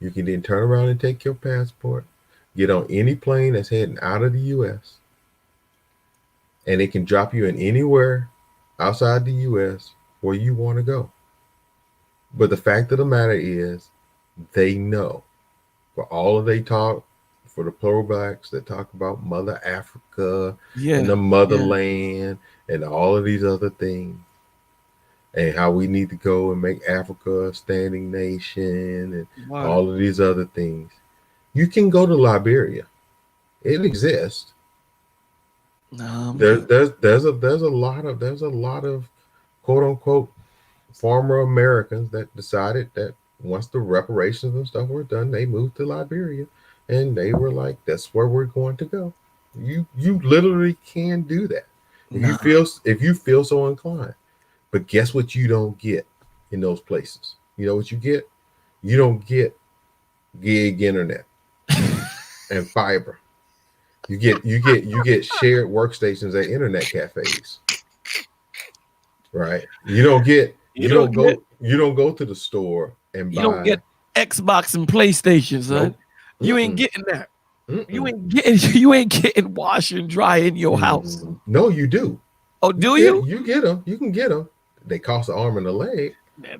you can then turn around and take your passport, get on any plane that's heading out of the U.S., and it can drop you in anywhere outside the U.S. where you want to go. But the fact of the matter is, they know. For all of they talk, for the pro-blacks that talk about Mother Africa and the motherland and all of these other things, and how we need to go and make Africa a standing nation and all of these other things. You can go to Liberia. It exists. No, There's a lot of quote unquote former Americans that decided that once the reparations and stuff were done, they moved to Liberia, and they were like, that's where we're going to go. You literally can do that if you feel so inclined. But guess what you don't get in those places? You know what you get? You don't get gig internet and fiber. You get shared workstations at internet cafes. Right? You don't go to the store and you don't get Xbox and PlayStation, son. Nope. You ain't getting that. You ain't getting wash and dry in your house. No, you do. Oh, do you? You get them. You can get them. They cost an arm and a leg.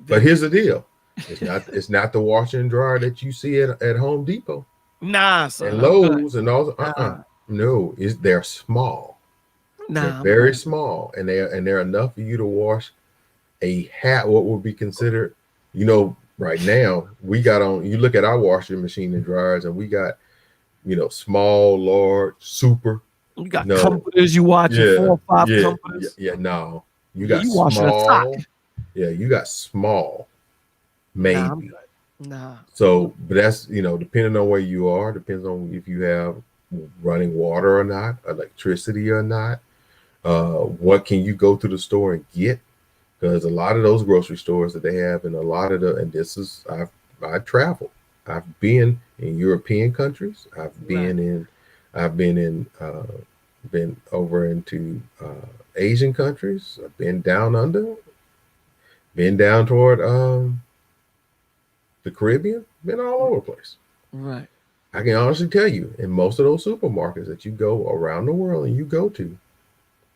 But here's the deal: it's not the washer and dryer that you see at Home Depot. Nah, son. And Lowe's and all. No, they're small. They're very small, and they're enough for you to wash what would be considered. Right now we got on. You look at our washing machine and dryers, and we got, small, large, super. You got comforters. You watching 4 or 5 comforters. No, you got you small. Yeah, you got small. Maybe. Nah. So, but that's depending on where you are, depends on if you have running water or not, electricity or not. What can you go to the store and get? Because a lot of those grocery stores that they have, and I've traveled. I've been in European countries. I've been over into Asian countries. I've been down under, been down toward the Caribbean, been all over the place. Right. I can honestly tell you, in most of those supermarkets that you go around the world and you go to,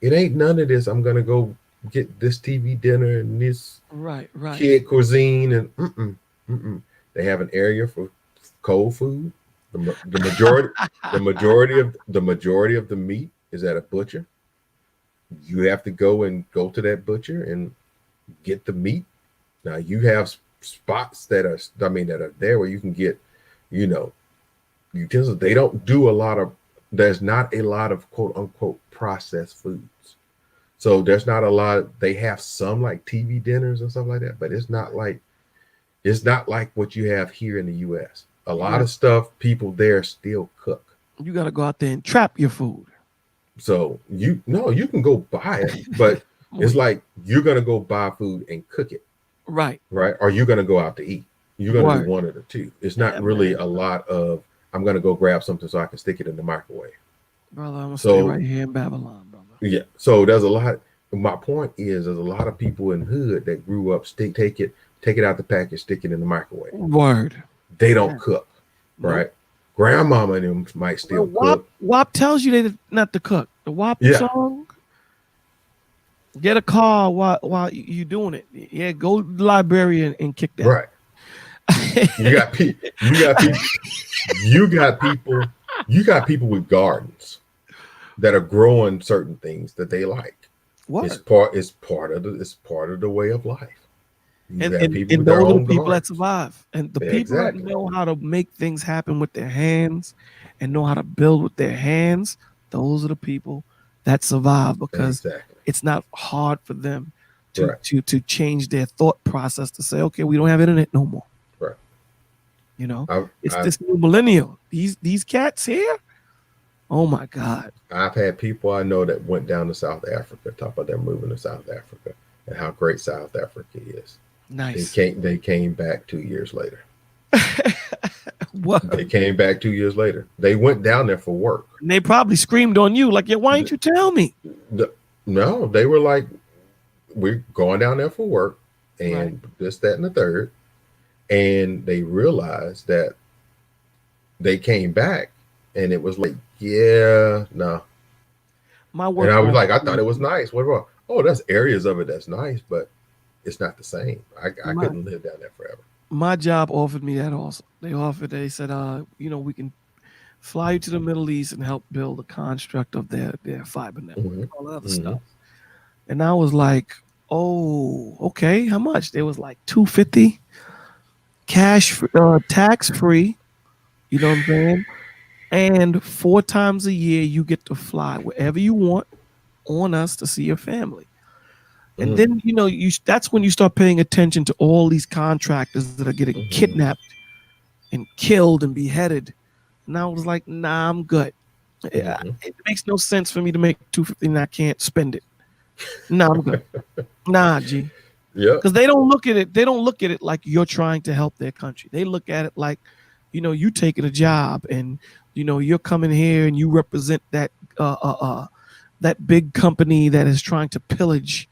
It ain't none of this. I'm gonna go get this TV dinner and this Right, right. kid cuisine and They have an area for cold food. The majority, the majority of the meat is at a butcher. You have to go to that butcher and get the meat. Now you have spots that are, that are there where you can get, you know, utensils. They don't do a lot of. There's not a lot of quote unquote processed foods. So there's not a lot. They have some like TV dinners and stuff like that, but it's not like what you have here in the U.S. A lot of stuff people there still cook. You got to go out there and trap your food. So you can go buy it, but it's like you're gonna go buy food and cook it, right? Or you're gonna go out to eat. You're gonna do one of the two. It's not really a lot of I'm gonna go grab something so I can stick it in the microwave. Brother, I'm gonna stay right here in Babylon, brother. Yeah. So there's a lot. My point is, there's a lot of people in hood that grew up take it out the package, stick it in the microwave. Word. They don't cook, right? Grandmama and them might still cook. WAP tells you they not to cook. The WAP song. Get a car while you doing it. Yeah, go to the library and kick that. Right. You got people with gardens that are growing certain things that they like. What? It's part of the way of life. And those are the people that survive. And the people that know how to make things happen with their hands and know how to build with their hands, those are the people that survive, because it's not hard for them to change their thought process to say, okay, we don't have internet no more. Right. You know, it's this new millennial. These cats here. Oh my God. I've had people I know that went down to South Africa, talk about them moving to South Africa and how great South Africa is. Nice. They came back 2 years later. What? They came back 2 years later. They went down there for work. And they probably screamed on you like, yeah, why didn't you tell me? No, they were like, we're going down there for work and this, that, and the third. And they realized that they came back and it was like, yeah, no. My work. And I was like, I thought it was nice. What about? Oh, there's areas of it that's nice, but it's not the same. I couldn't live down there forever. My job offered me that also. They said, we can fly you to the Middle East and help build a construct of their fiber network, all that other stuff. And I was like, oh, okay, how much? There was like $250 cash, tax free. You know what I'm saying? And 4 times a year, you get to fly wherever you want on us to see your family. And then, that's when you start paying attention to all these contractors that are getting kidnapped and killed and beheaded. And I was like, nah, I'm good. It makes no sense for me to make $250 and I can't spend it. Nah, I'm good. Nah, G. Yeah. Because they don't look at it. They don't look at it like you're trying to help their country. They look at it like, you taking a job and, you're coming here and you represent that that big company that is trying to pillage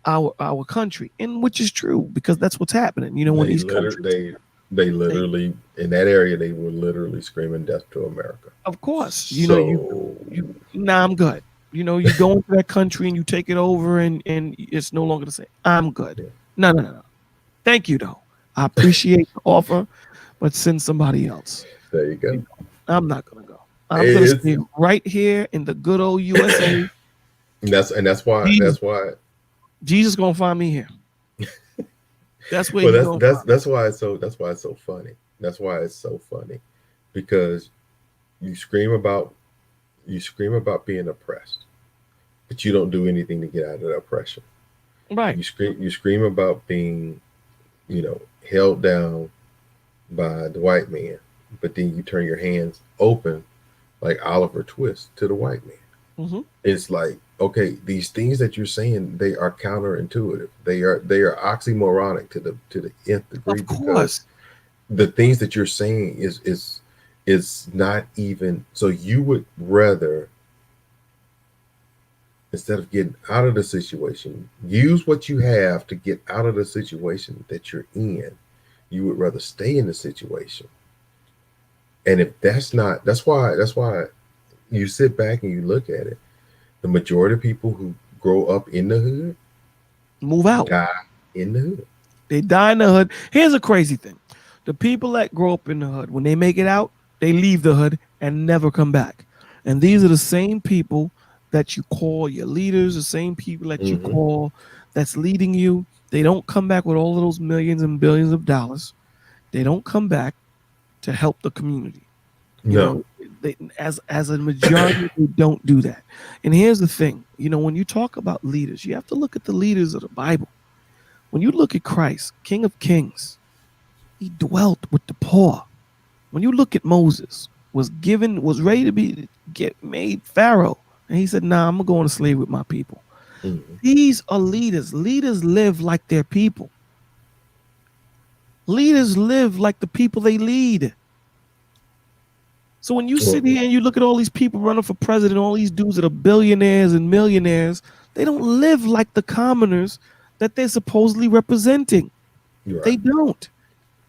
our country, and which is true, because that's what's happening. When these countries, they literally in that area, they were literally screaming death to America. Of course, nah, I'm good. You go into that country and you take it over, and it's no longer the same. I'm good. No. Thank you though. I appreciate the offer, but send somebody else. There you go. I'm not gonna go. I'm gonna stay right here in the good old USA. And that's why Jesus gonna find me here. That's where. Well, that's why it's so funny. That's why it's so funny, because you scream about being oppressed, but you don't do anything to get out of the oppression. Right. You scream about being, held down by the white man, but then you turn your hands open like Oliver Twist to the white man. It's like, okay, these things that you're saying, they are counterintuitive. They are oxymoronic to the nth degree. Of course. Because the things that you're saying is not even. So you would rather, instead of getting out of the situation, use what you have to get out of the situation that you're in. You would rather stay in the situation. And if that's why you sit back and you look at it. The majority of people who grow up in the hood Move out. die in the hood. They die in the hood. Here's a crazy thing. The people that grow up in the hood, when they make it out, they leave the hood and never come back. And these are the same people that you call your leaders, the same people that you Mhm. call that's leading you. They don't come back with all of those millions and billions of dollars. They don't come back to help the community. You No. know, as a majority, they don't do that. And here's the thing, when you talk about leaders, you have to look at the leaders of the Bible. When you look at Christ, King of Kings, he dwelt with the poor. When you look at Moses, was ready to get made Pharaoh, and he said, "Nah, I'm gonna go into slavery with my people." Mhm. These are leaders. Leaders live like their people. Leaders live like the people they lead. So when you sit Well, here and you look at all these people running for president, all these dudes that are billionaires and millionaires, they don't live like the commoners that they're supposedly representing. you're They right. don't.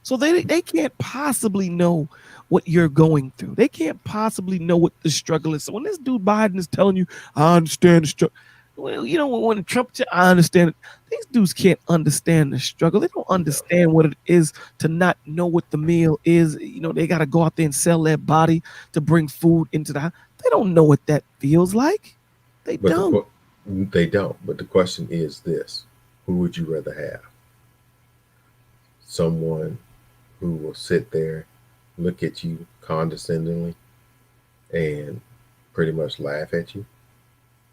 So they can't possibly know what you're going through. They can't possibly know what the struggle is. So when this dude Biden is telling you, I understand the struggle. Well, when Trump, I understand it. These dudes can't understand the struggle. They don't No. understand what it is to not know what the meal is. They got to go out there and sell their body to bring food into the house. They don't know what that feels like. They But don't. they don't. But the question is this: who would you rather have? Someone who will sit there, look at you condescendingly, and pretty much laugh at you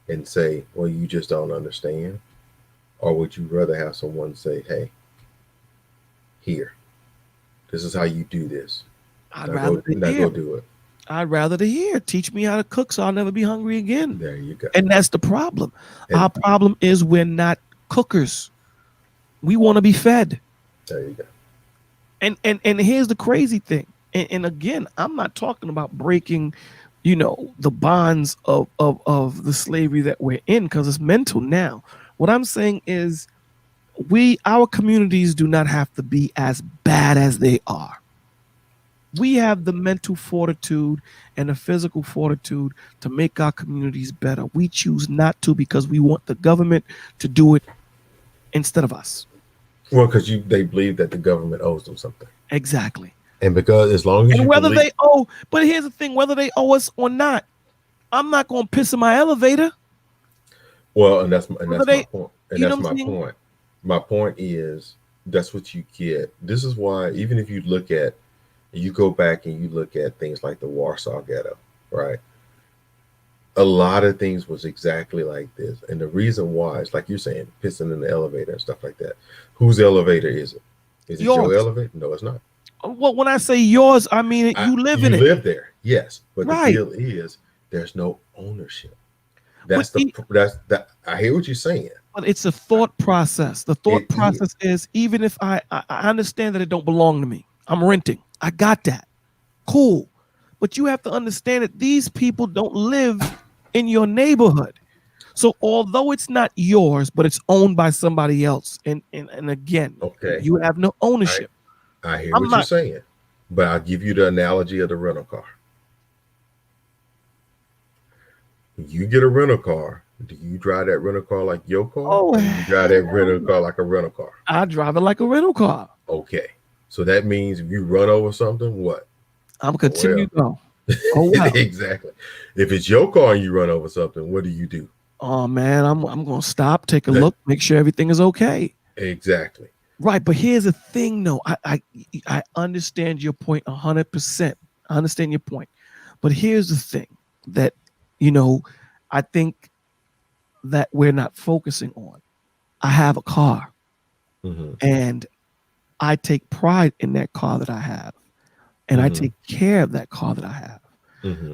and say, "Well, you just don't understand," or would you rather have someone say, "Hey, here, this is how you do this. I'd rather to Now hear. go do it." I'd rather to hear. Teach me how to cook so I'll never be hungry again. There you go. And that's the problem. And Our problem is we're not cookers. We want to be fed. there you go. And here's the crazy thing. And again, I'm not talking about breaking, the bonds of the slavery that we're in, because it's mental now. What I'm saying is our communities do not have to be as bad as they are. We have the mental fortitude and the physical fortitude to make our communities better. We choose not to because we want the government to do it instead of us. Well, because they believe that the government owes them something, Exactly. and because as long as And you whether believe, they owe, but here's the thing, whether they owe us or not, I'm not going to piss in my elevator. well, and Whether that's my they, point, and you know that's what my I'm saying? point. My point is that's what you get. This is why even if you go back and you look at things like the Warsaw Ghetto, right? A lot of things was exactly like this, and the reason why is like you're saying, pissing in the elevator and stuff like that. Whose elevator is it? Is it your Yours. elevator? No, it's not. Well, when I say yours, I mean you live in You it. live there, yes, but the Right. deal is there's no ownership. But, That's that. I hear what you're saying. but it's a thought process. The thought It is. process is, even if I understand that it don't belong to me, I'm renting. I got that. Cool. But you have to understand that these people don't live in your neighborhood. So although it's not yours, but it's owned by somebody else, and again, Okay. you have no I ownership. I hear I'm what you're not. saying, but I'll give you the analogy of the rental car. When you get a rental car, do you drive that rental car like your car, Oh, or do you drive that rental hell, car like a rental car? I drive it like a rental car. Okay. So that means if you run over something, what? I'm Oh continue well. to go. Oh well. Exactly. If it's your car and you run over something, what do you do? Oh man, I'm gonna stop, take a look, make sure everything is okay. Exactly. Right, but here's the thing, though. I understand your point 100%. I understand your point, but here's the thing that I think that we're not focusing on. I have a car, Mm-hmm. and I take pride in that car that I have, and I Mm-hmm. take care of that car that I have. Mm-hmm.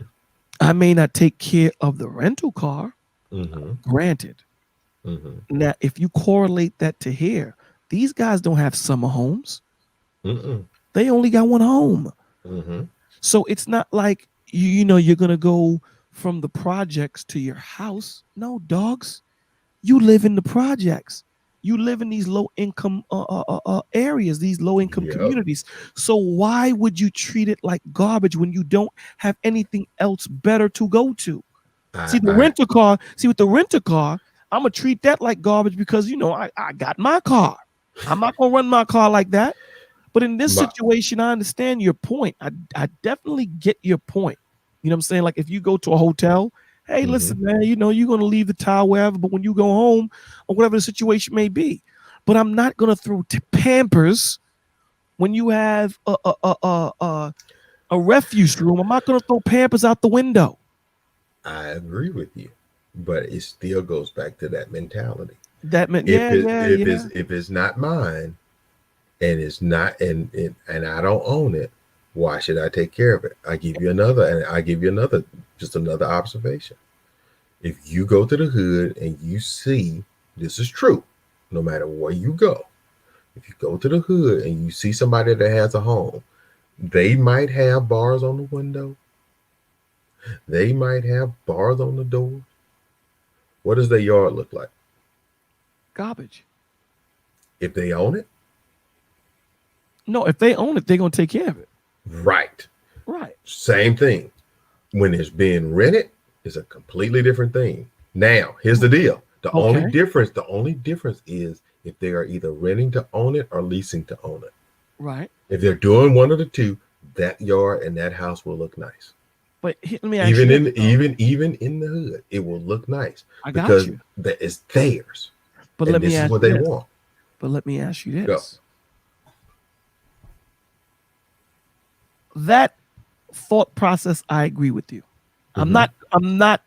I may not take care of the rental car, Mm-hmm. granted. Mm-hmm. Now, if you correlate that to here, these guys don't have summer homes. Mm-mm. They only got one home. Mm-hmm. So it's not like you're gonna go from the projects to your house. No, dogs. You live in the projects. You live in these low income areas, these low income Yep. communities. So why would you treat it like garbage when you don't have anything else better to go to? See, the rental car, with the rental car, I'm going to treat that like garbage because, I got my car. I'm not going to run my car like that. But in this situation, I understand your point. I definitely get your point. You know what I'm saying? Like if you go to a hotel, hey, listen, man, you're going to leave the towel wherever, but when you go home or whatever the situation may be. But I'm not going to throw Pampers when you have a refuse room. I'm not going to throw Pampers out the window. I agree with you, but it still goes back to that mentality. If it's not mine and it's not and I don't own it, why should I take care of it? I give you another just another observation. If you go to the hood and you see, this is true, no matter where you go, if you go to the hood and you see somebody that has a home, they might have bars on the window. They might have bars on the door. What does their yard look like? Garbage. If they own it? No, if they own it, they're going to take care of it. Right. Same thing. When it's being rented, it's a completely different thing. Now, here's the deal. The only difference is if they are either renting to own it or leasing to own it. Right. If they're doing one of the two, that yard and that house will look nice. But let me ask even in the hood, it will look nice. I got because you. That is theirs. But and this is what they want. But let me ask you this. Go. That thought process, I agree with you. I'm not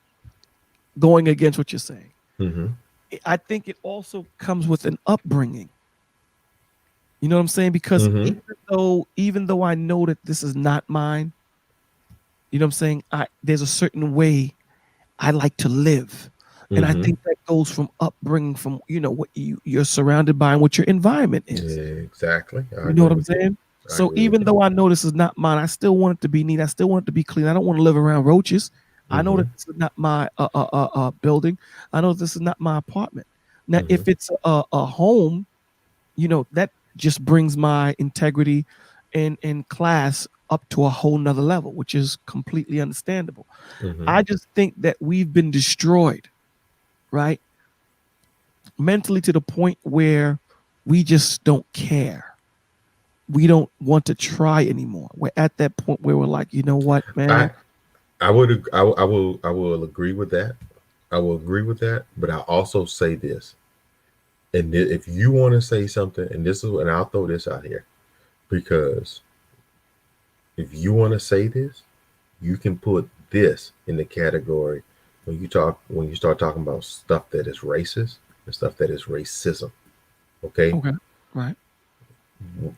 going against what you're saying. I think it also comes with an upbringing. You know what I'm saying? Because even though I know that this is not mine, you know what I'm saying? There's a certain way I like to live. And I think that goes from upbringing, from, what you're surrounded by and what your environment is. Yeah, exactly. You know what I'm saying? So even though I know this is not mine, I still want it to be neat. I still want it to be clean. I don't want to live around roaches. I know that this is not my building. I know this is not my apartment. Now, if it's a home, that just brings my integrity and class up to a whole nother level, which is completely understandable. I just think that we've been destroyed, right? Mentally, to the point where we just don't care. We don't want to try anymore. We're at that point where we're like, you know what, man? I will agree with that. I will agree with that. But I also say this, and if you want to say something, and I'll throw this out here, because if you want to say this, you can put this in the category when you start talking about stuff that is racist and stuff that is racism. Okay. Right.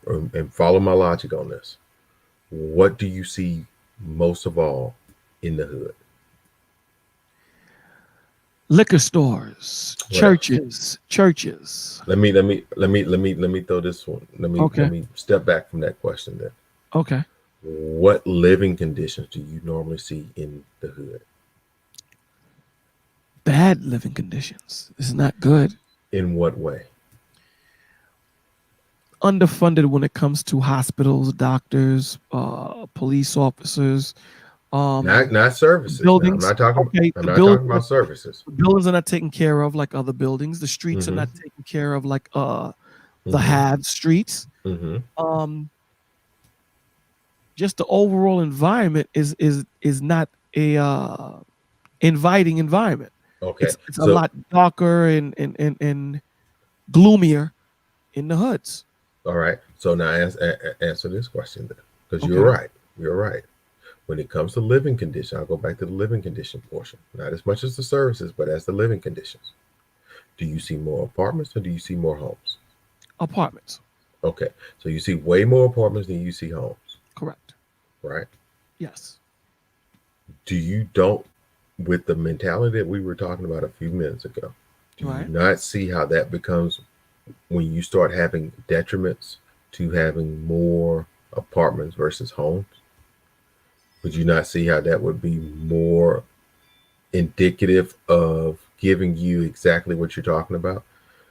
And follow my logic on this. What do you see most of all in the hood? Liquor stores, churches. Let me throw this one. Let me step back from that question then. Okay. What living conditions do you normally see in the hood? Bad living conditions. It's not good. In what way? Underfunded when it comes to hospitals, doctors, police officers. Not services. Buildings. I'm not talking about services. Buildings are not taken care of like other buildings. The streets are not taken care of like the have streets. Just the overall environment is not a inviting environment. Okay, it's a lot darker and gloomier in the hoods. All right. So now answer this question then, because you're right. You're right. When it comes to living condition, I'll go back to the living condition portion. Not as much as the services, but as the living conditions. Do you see more apartments or do you see more homes? Apartments. Okay. So you see way more apartments than you see homes. Correct. Right? Yes. With the mentality that we were talking about a few minutes ago, do you not see how that becomes, when you start having detriments to having more apartments versus homes? Would you not see how that would be more indicative of giving you exactly what you're talking about,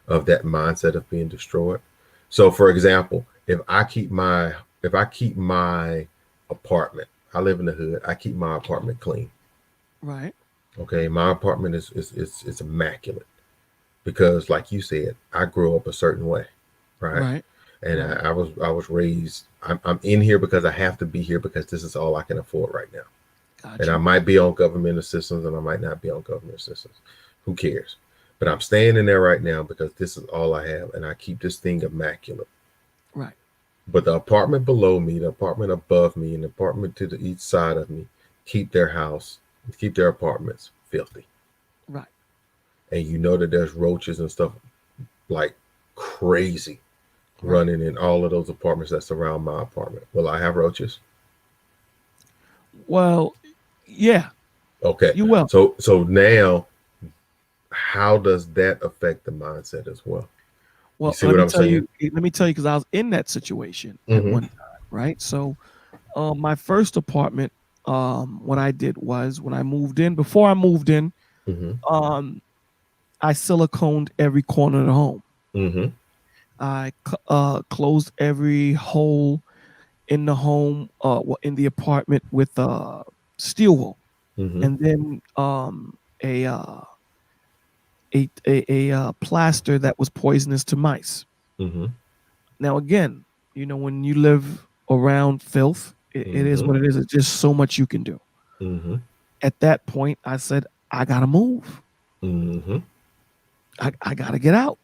of that mindset of being destroyed? So for example, if I keep my apartment, I live in the hood, I keep my apartment clean. Right. Okay, my apartment is immaculate because, like you said, I grew up a certain way, right? Right. And Right. I was raised. I'm in here because I have to be here because this is all I can afford right now. And I Gotcha. might be on government assistance and I might not be on government assistance. Who cares? But I'm staying in there right now because this is all I have, and I keep this thing immaculate. Right. But the apartment below me, the apartment above me, and the apartment to the east side of me keep their house, keep their apartments filthy. Right. And you know that there's roaches and stuff like crazy Right. running in all of those apartments that surround my apartment. Will I have roaches? Well, yeah, Okay. you will. So now how does that affect the mindset as well? You Well, see what I'm saying? let me tell you, because I was in that situation at Mm-hmm. one time, right? So, my first apartment, what I did was when I moved in, before I moved in, Mm-hmm. um, I siliconed every corner of the home. Mm-hmm. I closed every hole in the home, in the apartment with steel wool, Mm-hmm. and then a plaster that was poisonous to mice. Mm-hmm. Now, again, when you live around filth, it is Mm-hmm. what it is. It's just so much you can do. Mm-hmm. At that point, I said, I gotta move. Mm-hmm. I gotta get out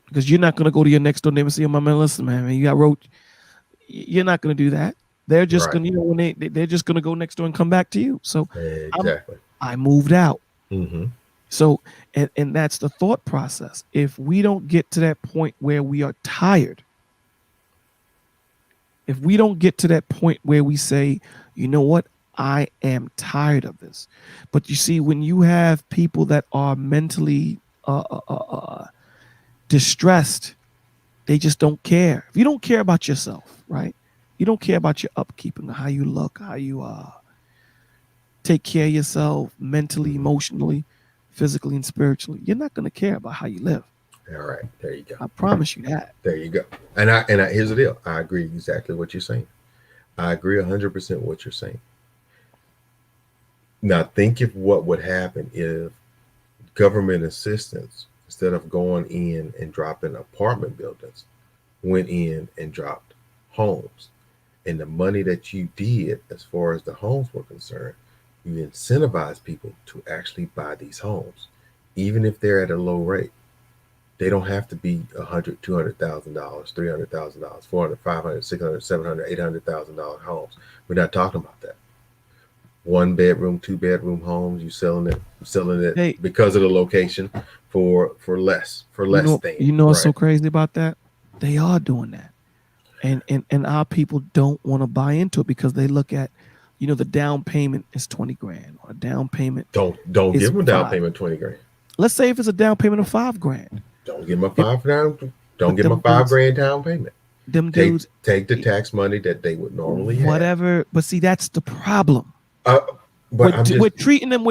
because you're not gonna go to your next door neighbor and say, "Oh, my man, listen, man, you got roach." You're not gonna do that. They're just Right. gonna, when they're just gonna go next door and come back to you. So, I'm Exactly. I moved out. Mm-hmm. So, and that's the thought process. If we don't get to that point where we are tired, if we don't get to that point where we say, you know what, I am tired of this. But you see, when you have people that are mentally distressed, they just don't care. If you don't care about yourself, right? You don't care about your upkeep and how you look, how you take care of yourself mentally, Mm-hmm. emotionally, physically, and spiritually. You're not going to care about how you live. All right. There you go. I promise you that. There you go. And here's the deal. I agree exactly what you're saying. I agree 100% what you're saying. Now think of what would happen if government assistance, instead of going in and dropping apartment buildings, went in and dropped homes. And the money that you did, as far as the homes were concerned, you incentivize people to actually buy these homes, even if they're at a low rate. They don't have to be $100,000, $200,000, $300,000, 400, 500, 600, 700, $800,000 homes. We're not talking about that. 1 bedroom, 2 bedroom homes. You selling it Hey, because of the location for less than, what's right? so crazy about that? They are doing that. And our people don't want to buy into it because they look at, the down payment is 20 grand or a down payment Don't is give them a down five. payment 20 grand. Let's say if it's a down payment of 5 grand. Don't give them a If, five down. Don't but give them a five grand down payment. them Take dudes, take the tax money that they would normally have. whatever. But see, that's the problem. Uh, but I'm We're just treating them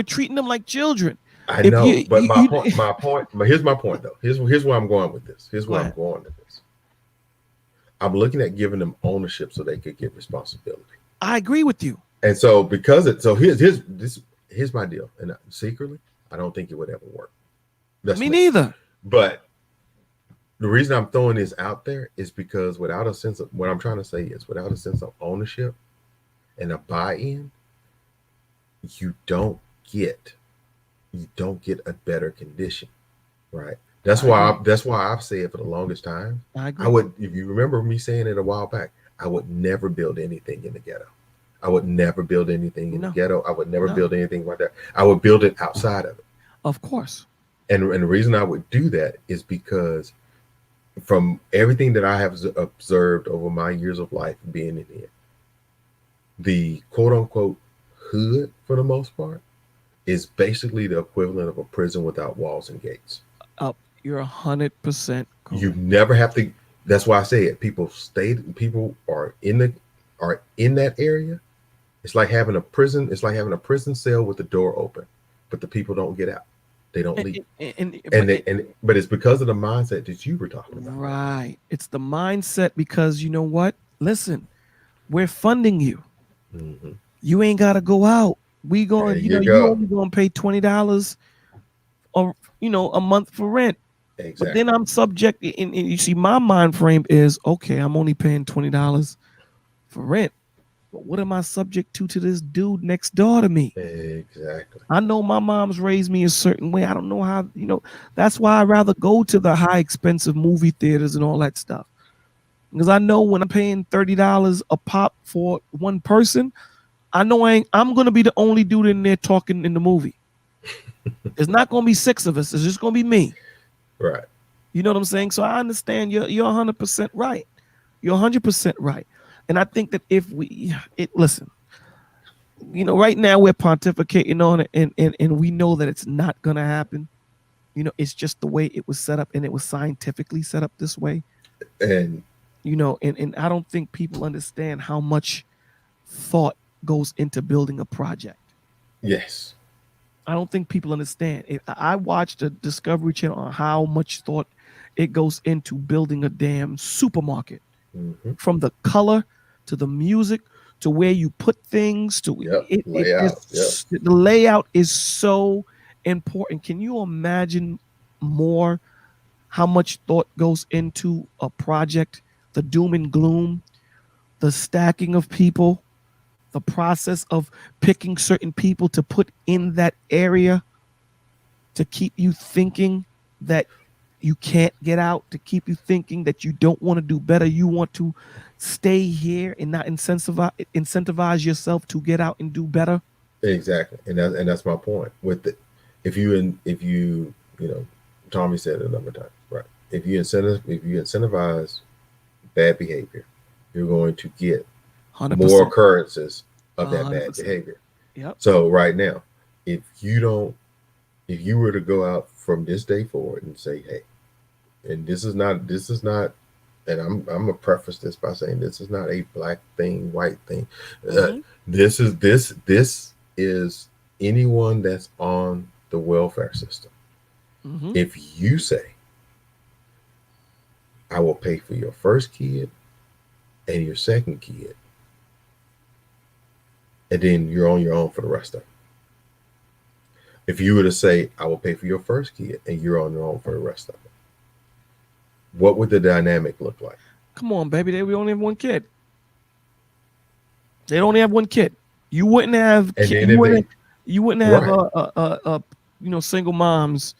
like children. I If know, but my you point. Here's my point though. Here's where I'm going with this. Here's go where I'm ahead. going with this. I'm looking at giving them ownership so they could get responsibility. I agree with you. And so here's my deal. And secretly, I don't think it would ever work. That's Me me. neither. But the reason I'm throwing this out there is because without a sense of what I'm trying to say is without a sense of ownership and a buy-in, you don't get a better condition, right? That's I why agree. I've said for the longest time, I I agree. would, if you remember me saying it a while back, I would never build anything in the ghetto. I would never build anything in the No, ghetto. I would never no. build anything like that. I would build it outside of it. Of course. And the reason I would do that is because from everything that I have observed over my years of life being in here, the quote unquote hood, for the most part, is basically the equivalent of a prison without walls and gates. You're 100% correct. You never have to. That's why I say it. People are in that area. It's like having a prison. It's like having a prison cell with the door open, but the people don't get out. They don't leave. But it's because of the mindset that you were talking about. Right. It's the mindset because you know what? Listen, we're funding you. Mm-hmm. You ain't got to go out. We There going, you you go. only gonna pay $20 or a month for rent. But then Exactly. I'm subject, and you see, my mind frame is okay. I'm only paying $20 for rent, but what am I subject to this dude next door to me? Exactly. I know my mom's raised me a certain way. I don't know how, that's why I rather go to the high expensive movie theaters and all that stuff. Because I know when I'm paying $30 a pop for one person, I know I'm gonna be the only dude in there talking in the movie. There's not gonna be six of us. It's just gonna be me. Right. You know what I'm saying? So I understand you're 100% right. You're 100% right. And I think that if listen, right now we're pontificating on it, and we know that it's not gonna happen. It's just the way it was set up, and it was scientifically set up this way. And And I don't think people understand how much thought goes into building a project. yes. I don't think people understand. I watched a Discovery Channel on how much thought it goes into building a damn supermarket, Hmm. from the color to the music to where you put things to Yep. it Layout. Yep. is the layout is so important. Can you imagine more how much thought goes into a project? The doom and gloom, the stacking of people, the process of picking certain people to put in that area to keep you thinking that you can't get out, to keep you thinking that you don't want to do better. You want to stay here and not incentivize yourself to get out and do better. Exactly. And that's my point. With the if you know, Tommy said it a number of times, right? If you incentivize bad behavior, you're going to get more 100%. occurrences of that bad 100%. behavior. Yep. So right now, if you don't if you were to go out from this day forward and say, hey, and this is not and I'm gonna preface this by saying this is not a black thing, white thing. Uh, Mm-hmm. this is anyone that's on the welfare system. Mm-hmm. If you say, I will pay for your first kid and your second kid, and then you're on your own for the rest of them. If you were to say, I will pay for your first kid and you're on your own for the rest of them, what would the dynamic look like? Come on, baby. We only have one kid. They only have one kid. You wouldn't have. And then You if wouldn't. they You wouldn't have right, single moms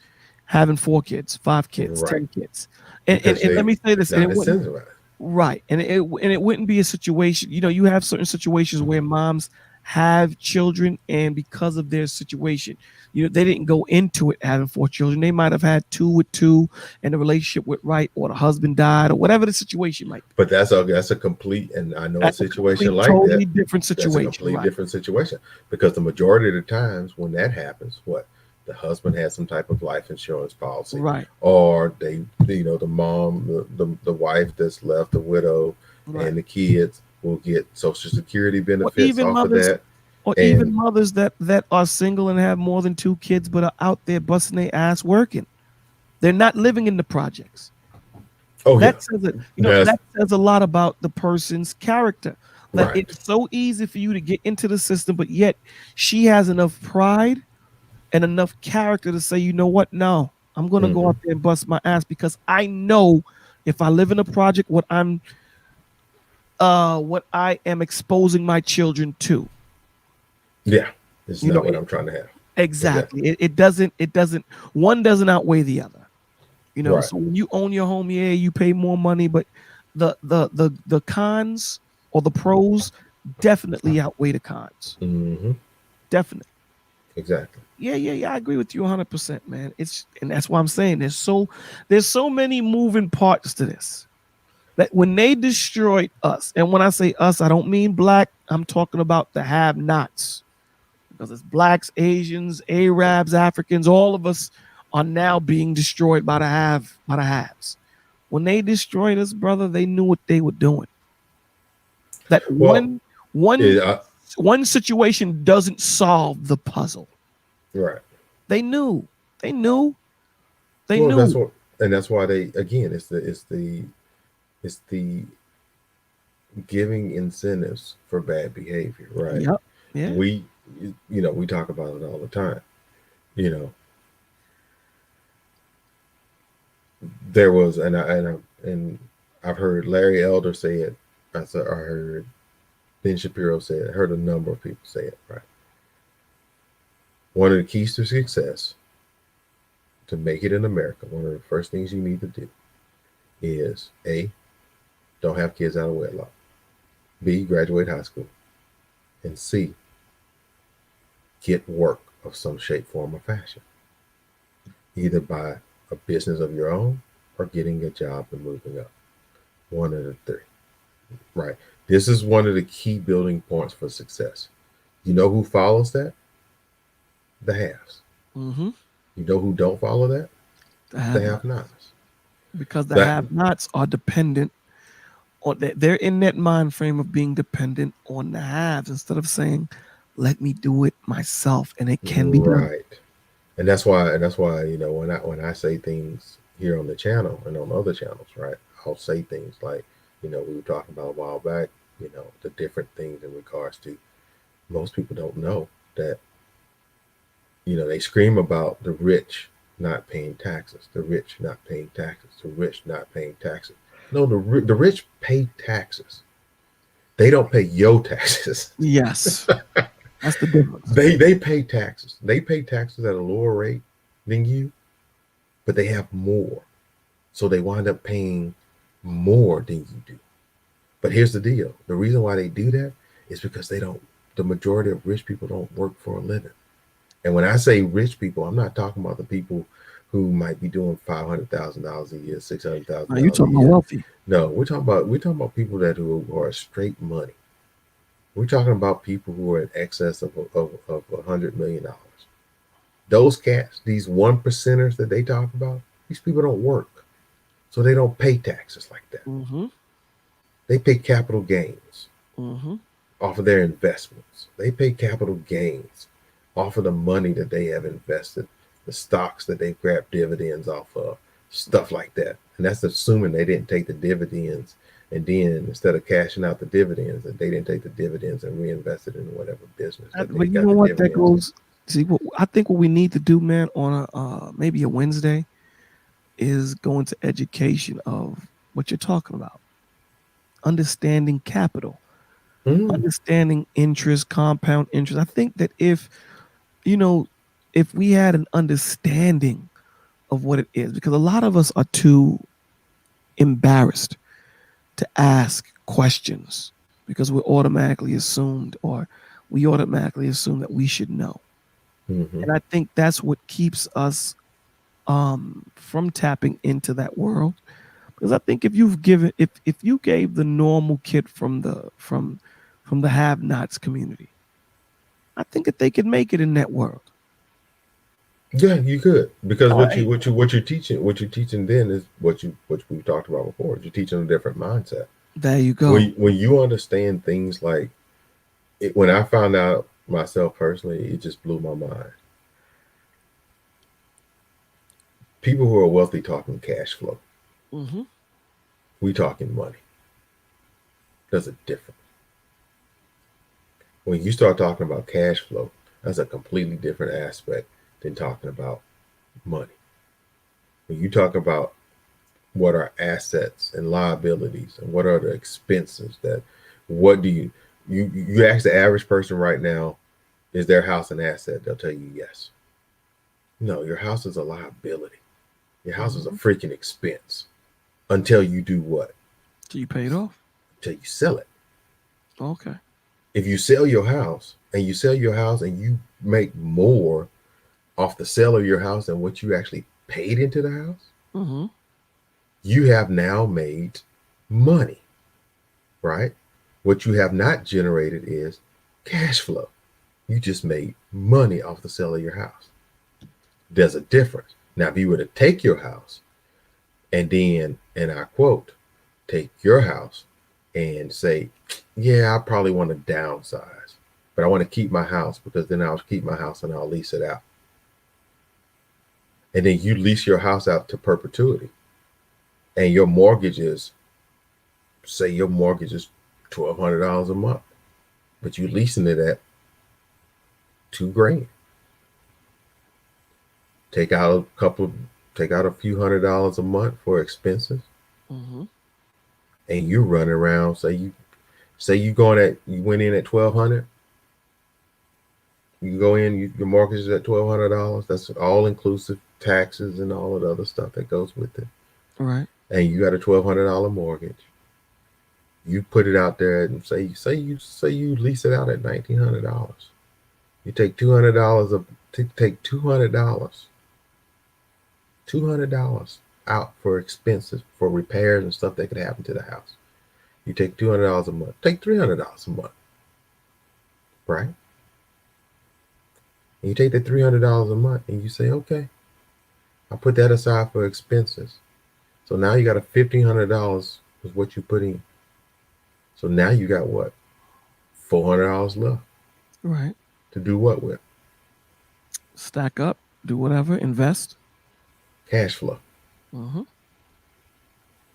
having 4 kids, 5 kids, right, 10 kids. because And let they me say it's this, and not it wouldn't. incentivized. Right. And it wouldn't be a situation, you have certain situations where moms have children, and because of their situation, they didn't go into it having 4 children. They might have had two with two, and the relationship went right, or the husband died, or whatever the situation might be. But that's a complete, and I know a That's a situation complete, like totally that. different That's a situation, complete right? different situation because the majority of the times when that happens, what the husband has some type of life insurance policy, Right. or the mom, the wife that's left, the widow, Right. and the kids will get Social Security Or benefits even off of mothers, that. or even And mothers that are single and have more than 2 kids, but are out there busting their ass working. They're not living in the projects. oh yeah, That says that's that says a lot about the person's character. That right. it's so easy for you to get into the system, but yet she has enough pride and enough character to say, you know what? No, I'm gonna go Hmm. out there and bust my ass, because I know if I live in a project, what I am exposing my children to. Yeah, it's You know, not what I'm trying to have. Exactly. exactly. It doesn't one doesn't outweigh the other. Right. So when you own your home, yeah, you pay more money, but the cons or the pros definitely outweigh the cons. Hmm. Definitely. Exactly. Yeah. I agree with you 100%, man. And that's why I'm saying there's so many moving parts to this. That when they destroyed us, and when I say us, I don't mean black, I'm talking about the have-nots. Because it's blacks, Asians, Arabs, Africans, all of us are now being destroyed by the haves. When they destroyed us, brother, they knew what they were doing. That Well, one it, one situation doesn't solve the puzzle. right. They knew. They knew. They Well, knew. that's why they again it's the giving incentives for bad behavior, right? Yep. Yeah. We We talk about it all the time. You know, there was, and I've heard Larry Elder say it. I heard Ben Shapiro say it. I heard a number of people say it. Right. One of the keys to success, to make it in America, one of the first things you need to do is A, don't have kids out of wedlock. B, graduate high school. And C, get work of some shape, form, or fashion. Either by a business of your own or getting a job and moving up. One of the three. Right. This is one of the key building points for success. You know who follows that? The haves. Mm-hmm. You know who don't follow that? The have-nots. Because the have-nots are dependent on that. They're in that mind frame of being dependent on the haves instead of saying, "Let me do it myself," and it can be done. Right. And that's why when I say things here on the channel and on other channels, right, I'll say things like, we were talking about a while back, the different things in regards to, most people don't know that, they scream about the rich not paying taxes, the rich not paying taxes, the rich not paying taxes. No, the rich pay taxes. They don't pay your taxes. Yes. That's the difference. They pay taxes. They pay taxes at a lower rate than you, but they have more. So they wind up paying more than you do. But here's the deal. The reason why they do that is because the majority of rich people don't work for a living. And when I say rich people, I'm not talking about the people who might be doing $500,000 a year, $600,000 a year. You talking about wealthy? No, we're talking about people who are straight money. We're talking about people who are in excess of $100 million. Those cats, these 1%ers that they talk about, these people don't work, so they don't pay taxes like that. Mm-hmm. They pay capital gains off of their investments. They pay capital gains off of the money that they have invested, the stocks that they've grabbed dividends off of, stuff like that. And that's assuming they didn't take the dividends, and then instead of cashing out the dividends, that they didn't take the dividends and reinvest it in whatever business. But you know what? That goes. See, I think what we need to do, man, on maybe a Wednesday, is go into education of what you're talking about. Understanding capital, understanding interest, compound interest. I think that if we had an understanding of what it is, because a lot of us are too embarrassed to ask questions because we automatically assume that we should know. And I think that's what keeps us from tapping into that world. Because I think if you gave the normal kid from the have-nots community, I think that they could make it in that world. Yeah, you could, because what you're teaching then is what we talked about before. You're teaching a different mindset. There you go. When you understand things like when I found out myself personally, it just blew my mind. People who are wealthy talking cash flow. We talking money. There's a difference. When you start talking about cash flow, that's a completely different aspect than talking about money. When you talk about what are assets and liabilities and what are the expenses, what do you ask the average person right now, is their house an asset? They'll tell you yes. No, your house is a liability. Your house is a freaking expense until you do what? Till you pay it off? Until you sell it. Okay. If you sell your house and you make more off the sale of your house than what you actually paid into the house, you have now made money, right? What you have not generated is cash flow. You just made money off the sale of your house. There's a difference. Now, if you were to take your house and then, and I quote, take your house and say, yeah, I probably want to downsize, but I want to keep my house because then I'll keep my house and I'll lease it out. And then you lease your house out to perpetuity. And your mortgage is, say $1,200 a month, but you're leasing it at $2,000. Take out a few $100s a month for expenses, Mm-hmm. and you run around. You went in at 1,200. You go in, your mortgage is at $1,200. That's all inclusive taxes and all of the other stuff that goes with it. Right. And you got a $1,200 mortgage. You put it out there and say you lease it out at $1,900. You take $200 $200 out for expenses, for repairs and stuff that could happen to the house. You take $200 a month. Take $300 a month, right? And you take that $300 a month and you say, okay, I put that aside for expenses. So now you got a $1,500 is what you put in. So now you got what? $400 left. Right. To do what with? Stack up, do whatever, invest. Cash flow. Mm-hmm.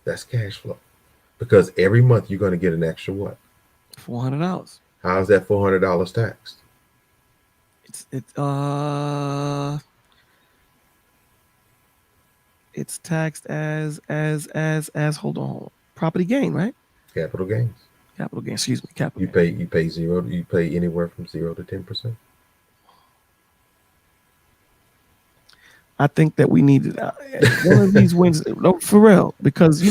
That's cash flow. Because every month you're going to get an extra what? $400. How is that $400 taxed? It's taxed as hold on, property gain, right? Capital gains. Capital gain. Excuse me, capital. You pay zero. You pay anywhere from 0 to 10%. I think that we need one of these wins, no, for real, because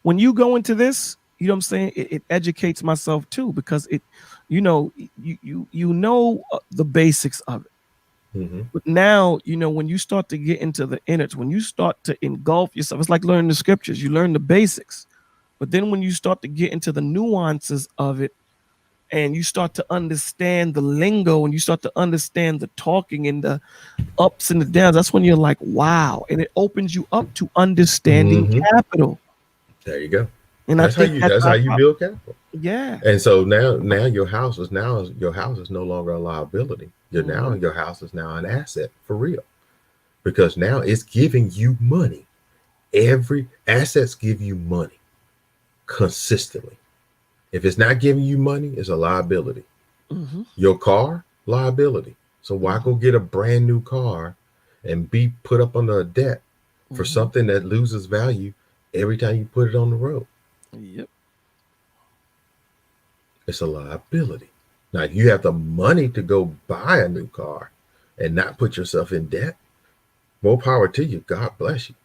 when you go into this, you know what I'm saying, it educates myself too, because it, you know the basics of it. Mm-hmm. But now, when you start to get into the innards, when you start to engulf yourself, it's like learning the scriptures. You learn the basics, but then when you start to get into the nuances of it, and you start to understand the lingo, and you start to understand the talking and the ups and the downs, that's when you're like, wow. And it opens you up to understanding capital. There you go. And that's how you build capital. Yeah. And so now your house is no longer a liability. Your house is now an asset for real. Because now it's giving you money. Every assets give you money consistently. If it's not giving you money, it's a liability. Mm-hmm. Your car, liability. So why go get a brand new car and be put up under a debt for something that loses value every time you put it on the road? Yep. It's a liability. Now, if you have the money to go buy a new car and not put yourself in debt, more power to you. God bless you.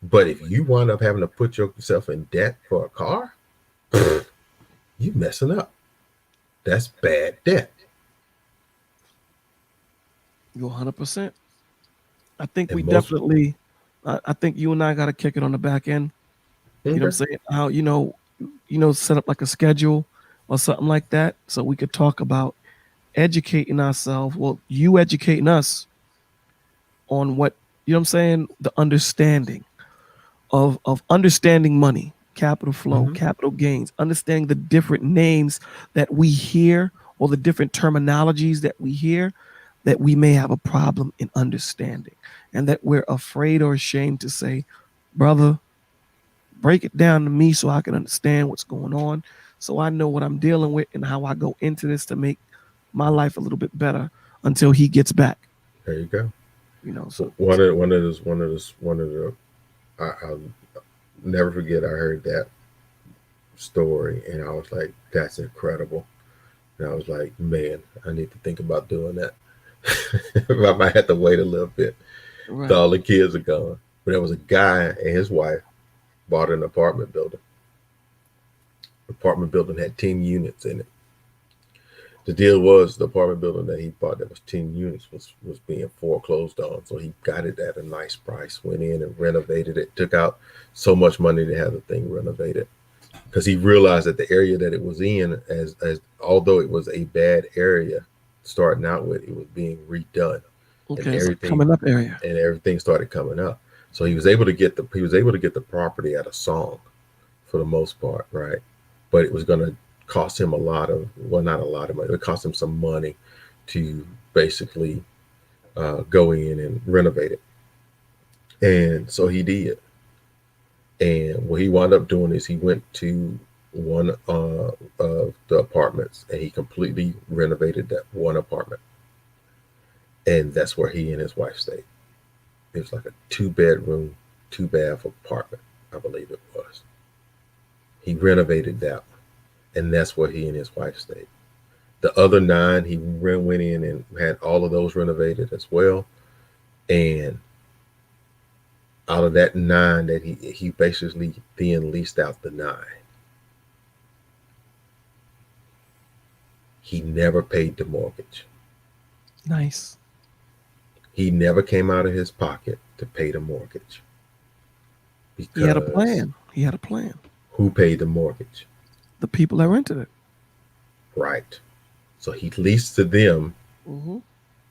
But if you wind up having to put yourself in debt for a car, you messing up. That's bad debt. You're 100%. I think we definitely, I think you and I got to kick it on the back end. You know what I'm saying? How, set up like a schedule or something like that, so we could talk about educating ourselves. Well, you educating us on what, you know what I'm saying, the understanding of understanding money, capital flow, capital gains, understanding the different names that we hear, or the different terminologies that we hear, that we may have a problem in understanding, and that we're afraid or ashamed to say, brother, break it down to me so I can understand what's going on, so I know what I'm dealing with and how I go into this to make my life a little bit better until he gets back. There you go. So one of the I'll never forget, I heard that story and I was like, that's incredible. And I was like, man, I need to think about doing that. I might have to wait a little bit. Right. All the kids are gone. But there was a guy and his wife bought an apartment building. The apartment building had 10 units in it. The deal was the apartment building that he bought that was 10 units was being foreclosed on. So he got it at a nice price, went in and renovated it, took out so much money to have the thing renovated. Because he realized that the area that it was in, as although it was a bad area starting out with, it was being redone. Okay, and everything coming up area. And everything started coming up. So he was able to get the property at a song for the most part, right? But it was gonna cost him not a lot of money. It cost him some money to basically go in and renovate it. And so he did. And what he wound up doing is he went to one of the apartments, and he completely renovated that one apartment, and that's where he and his wife stayed. It was like a 2-bedroom, 2-bath apartment, I believe it was. He renovated that one, and that's where he and his wife stayed. The other 9, he went in and had all of those renovated as well. And out of that 9, that he basically then leased out the 9. He never paid the mortgage. Nice. He never came out of his pocket to pay the mortgage. Because He had a plan. He had a plan. who paid the mortgage? The people that rented it. Right. So he leased to them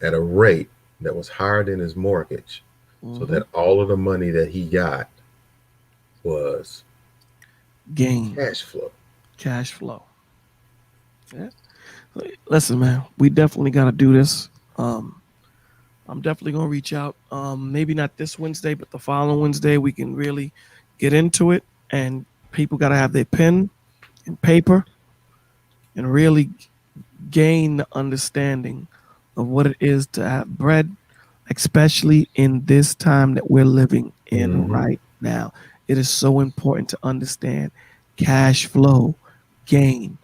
at a rate that was higher than his mortgage, so that all of the money that he got was gain, cash flow. Cash flow. Yeah. Listen, man, we definitely got to do this. I'm definitely gonna reach out. Maybe not this Wednesday, but the following Wednesday we can really get into it. And people got to have their pen and paper and really gain the understanding of what it is to have bread, especially in this time that we're living in right now. It is so important to understand cash flow, gain,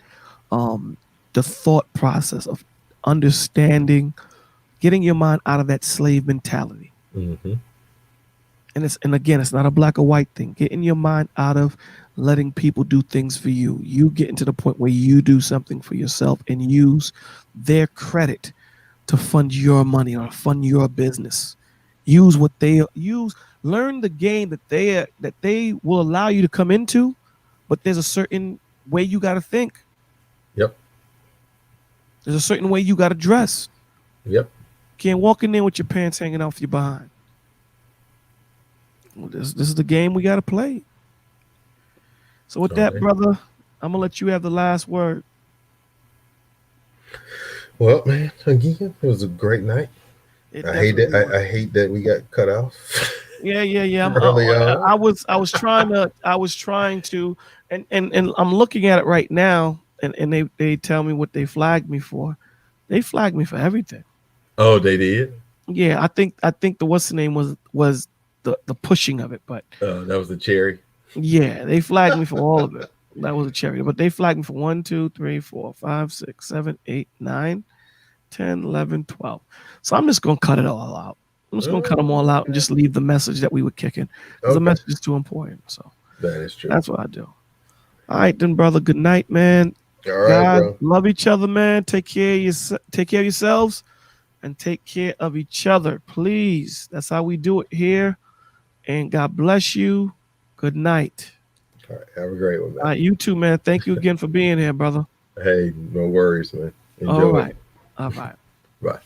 the thought process of understanding, getting your mind out of that slave mentality. And again, it's not a black or white thing. Getting your mind out of letting people do things for you. You getting to the point where you do something for yourself and use their credit to fund your money or fund your business. Use what they use. Learn the game that they will allow you to come into, but there's a certain way you got to think. Yep. There's a certain way you got to dress. Yep. Can't walk in there with your pants hanging off your behind. Well, this is the game we got to play. So with that, brother, I'm gonna let you have the last word. Well, man, again, it was a great night. I hate that we got cut off. Yeah. I was trying to, and I'm looking at it right now, and they tell me what they flagged me for. They flagged me for everything. Oh, they did? Yeah, I think the what's the name was the pushing of it, but that was the cherry. Yeah, they flagged me for all of it. That was a cherry, but they flagged me for 1, 2, 3, 4, 5, 6, 7, 8, 9, 10, 11, 12. So I'm just gonna cut it all out. I'm just gonna cut them all out and just leave the message that we were kicking because the message is too important. So that is true. That's what I do. All right, then, brother. Good night, man. All right, bro. Love each other, man. Take care of yourselves, and take care of each other, please. That's how we do it here. And God bless you. Good night. All right, have a great one, man. All right, you too, man. Thank you again for being here, brother. Hey, no worries, man. Enjoy. All right. All right. Bye.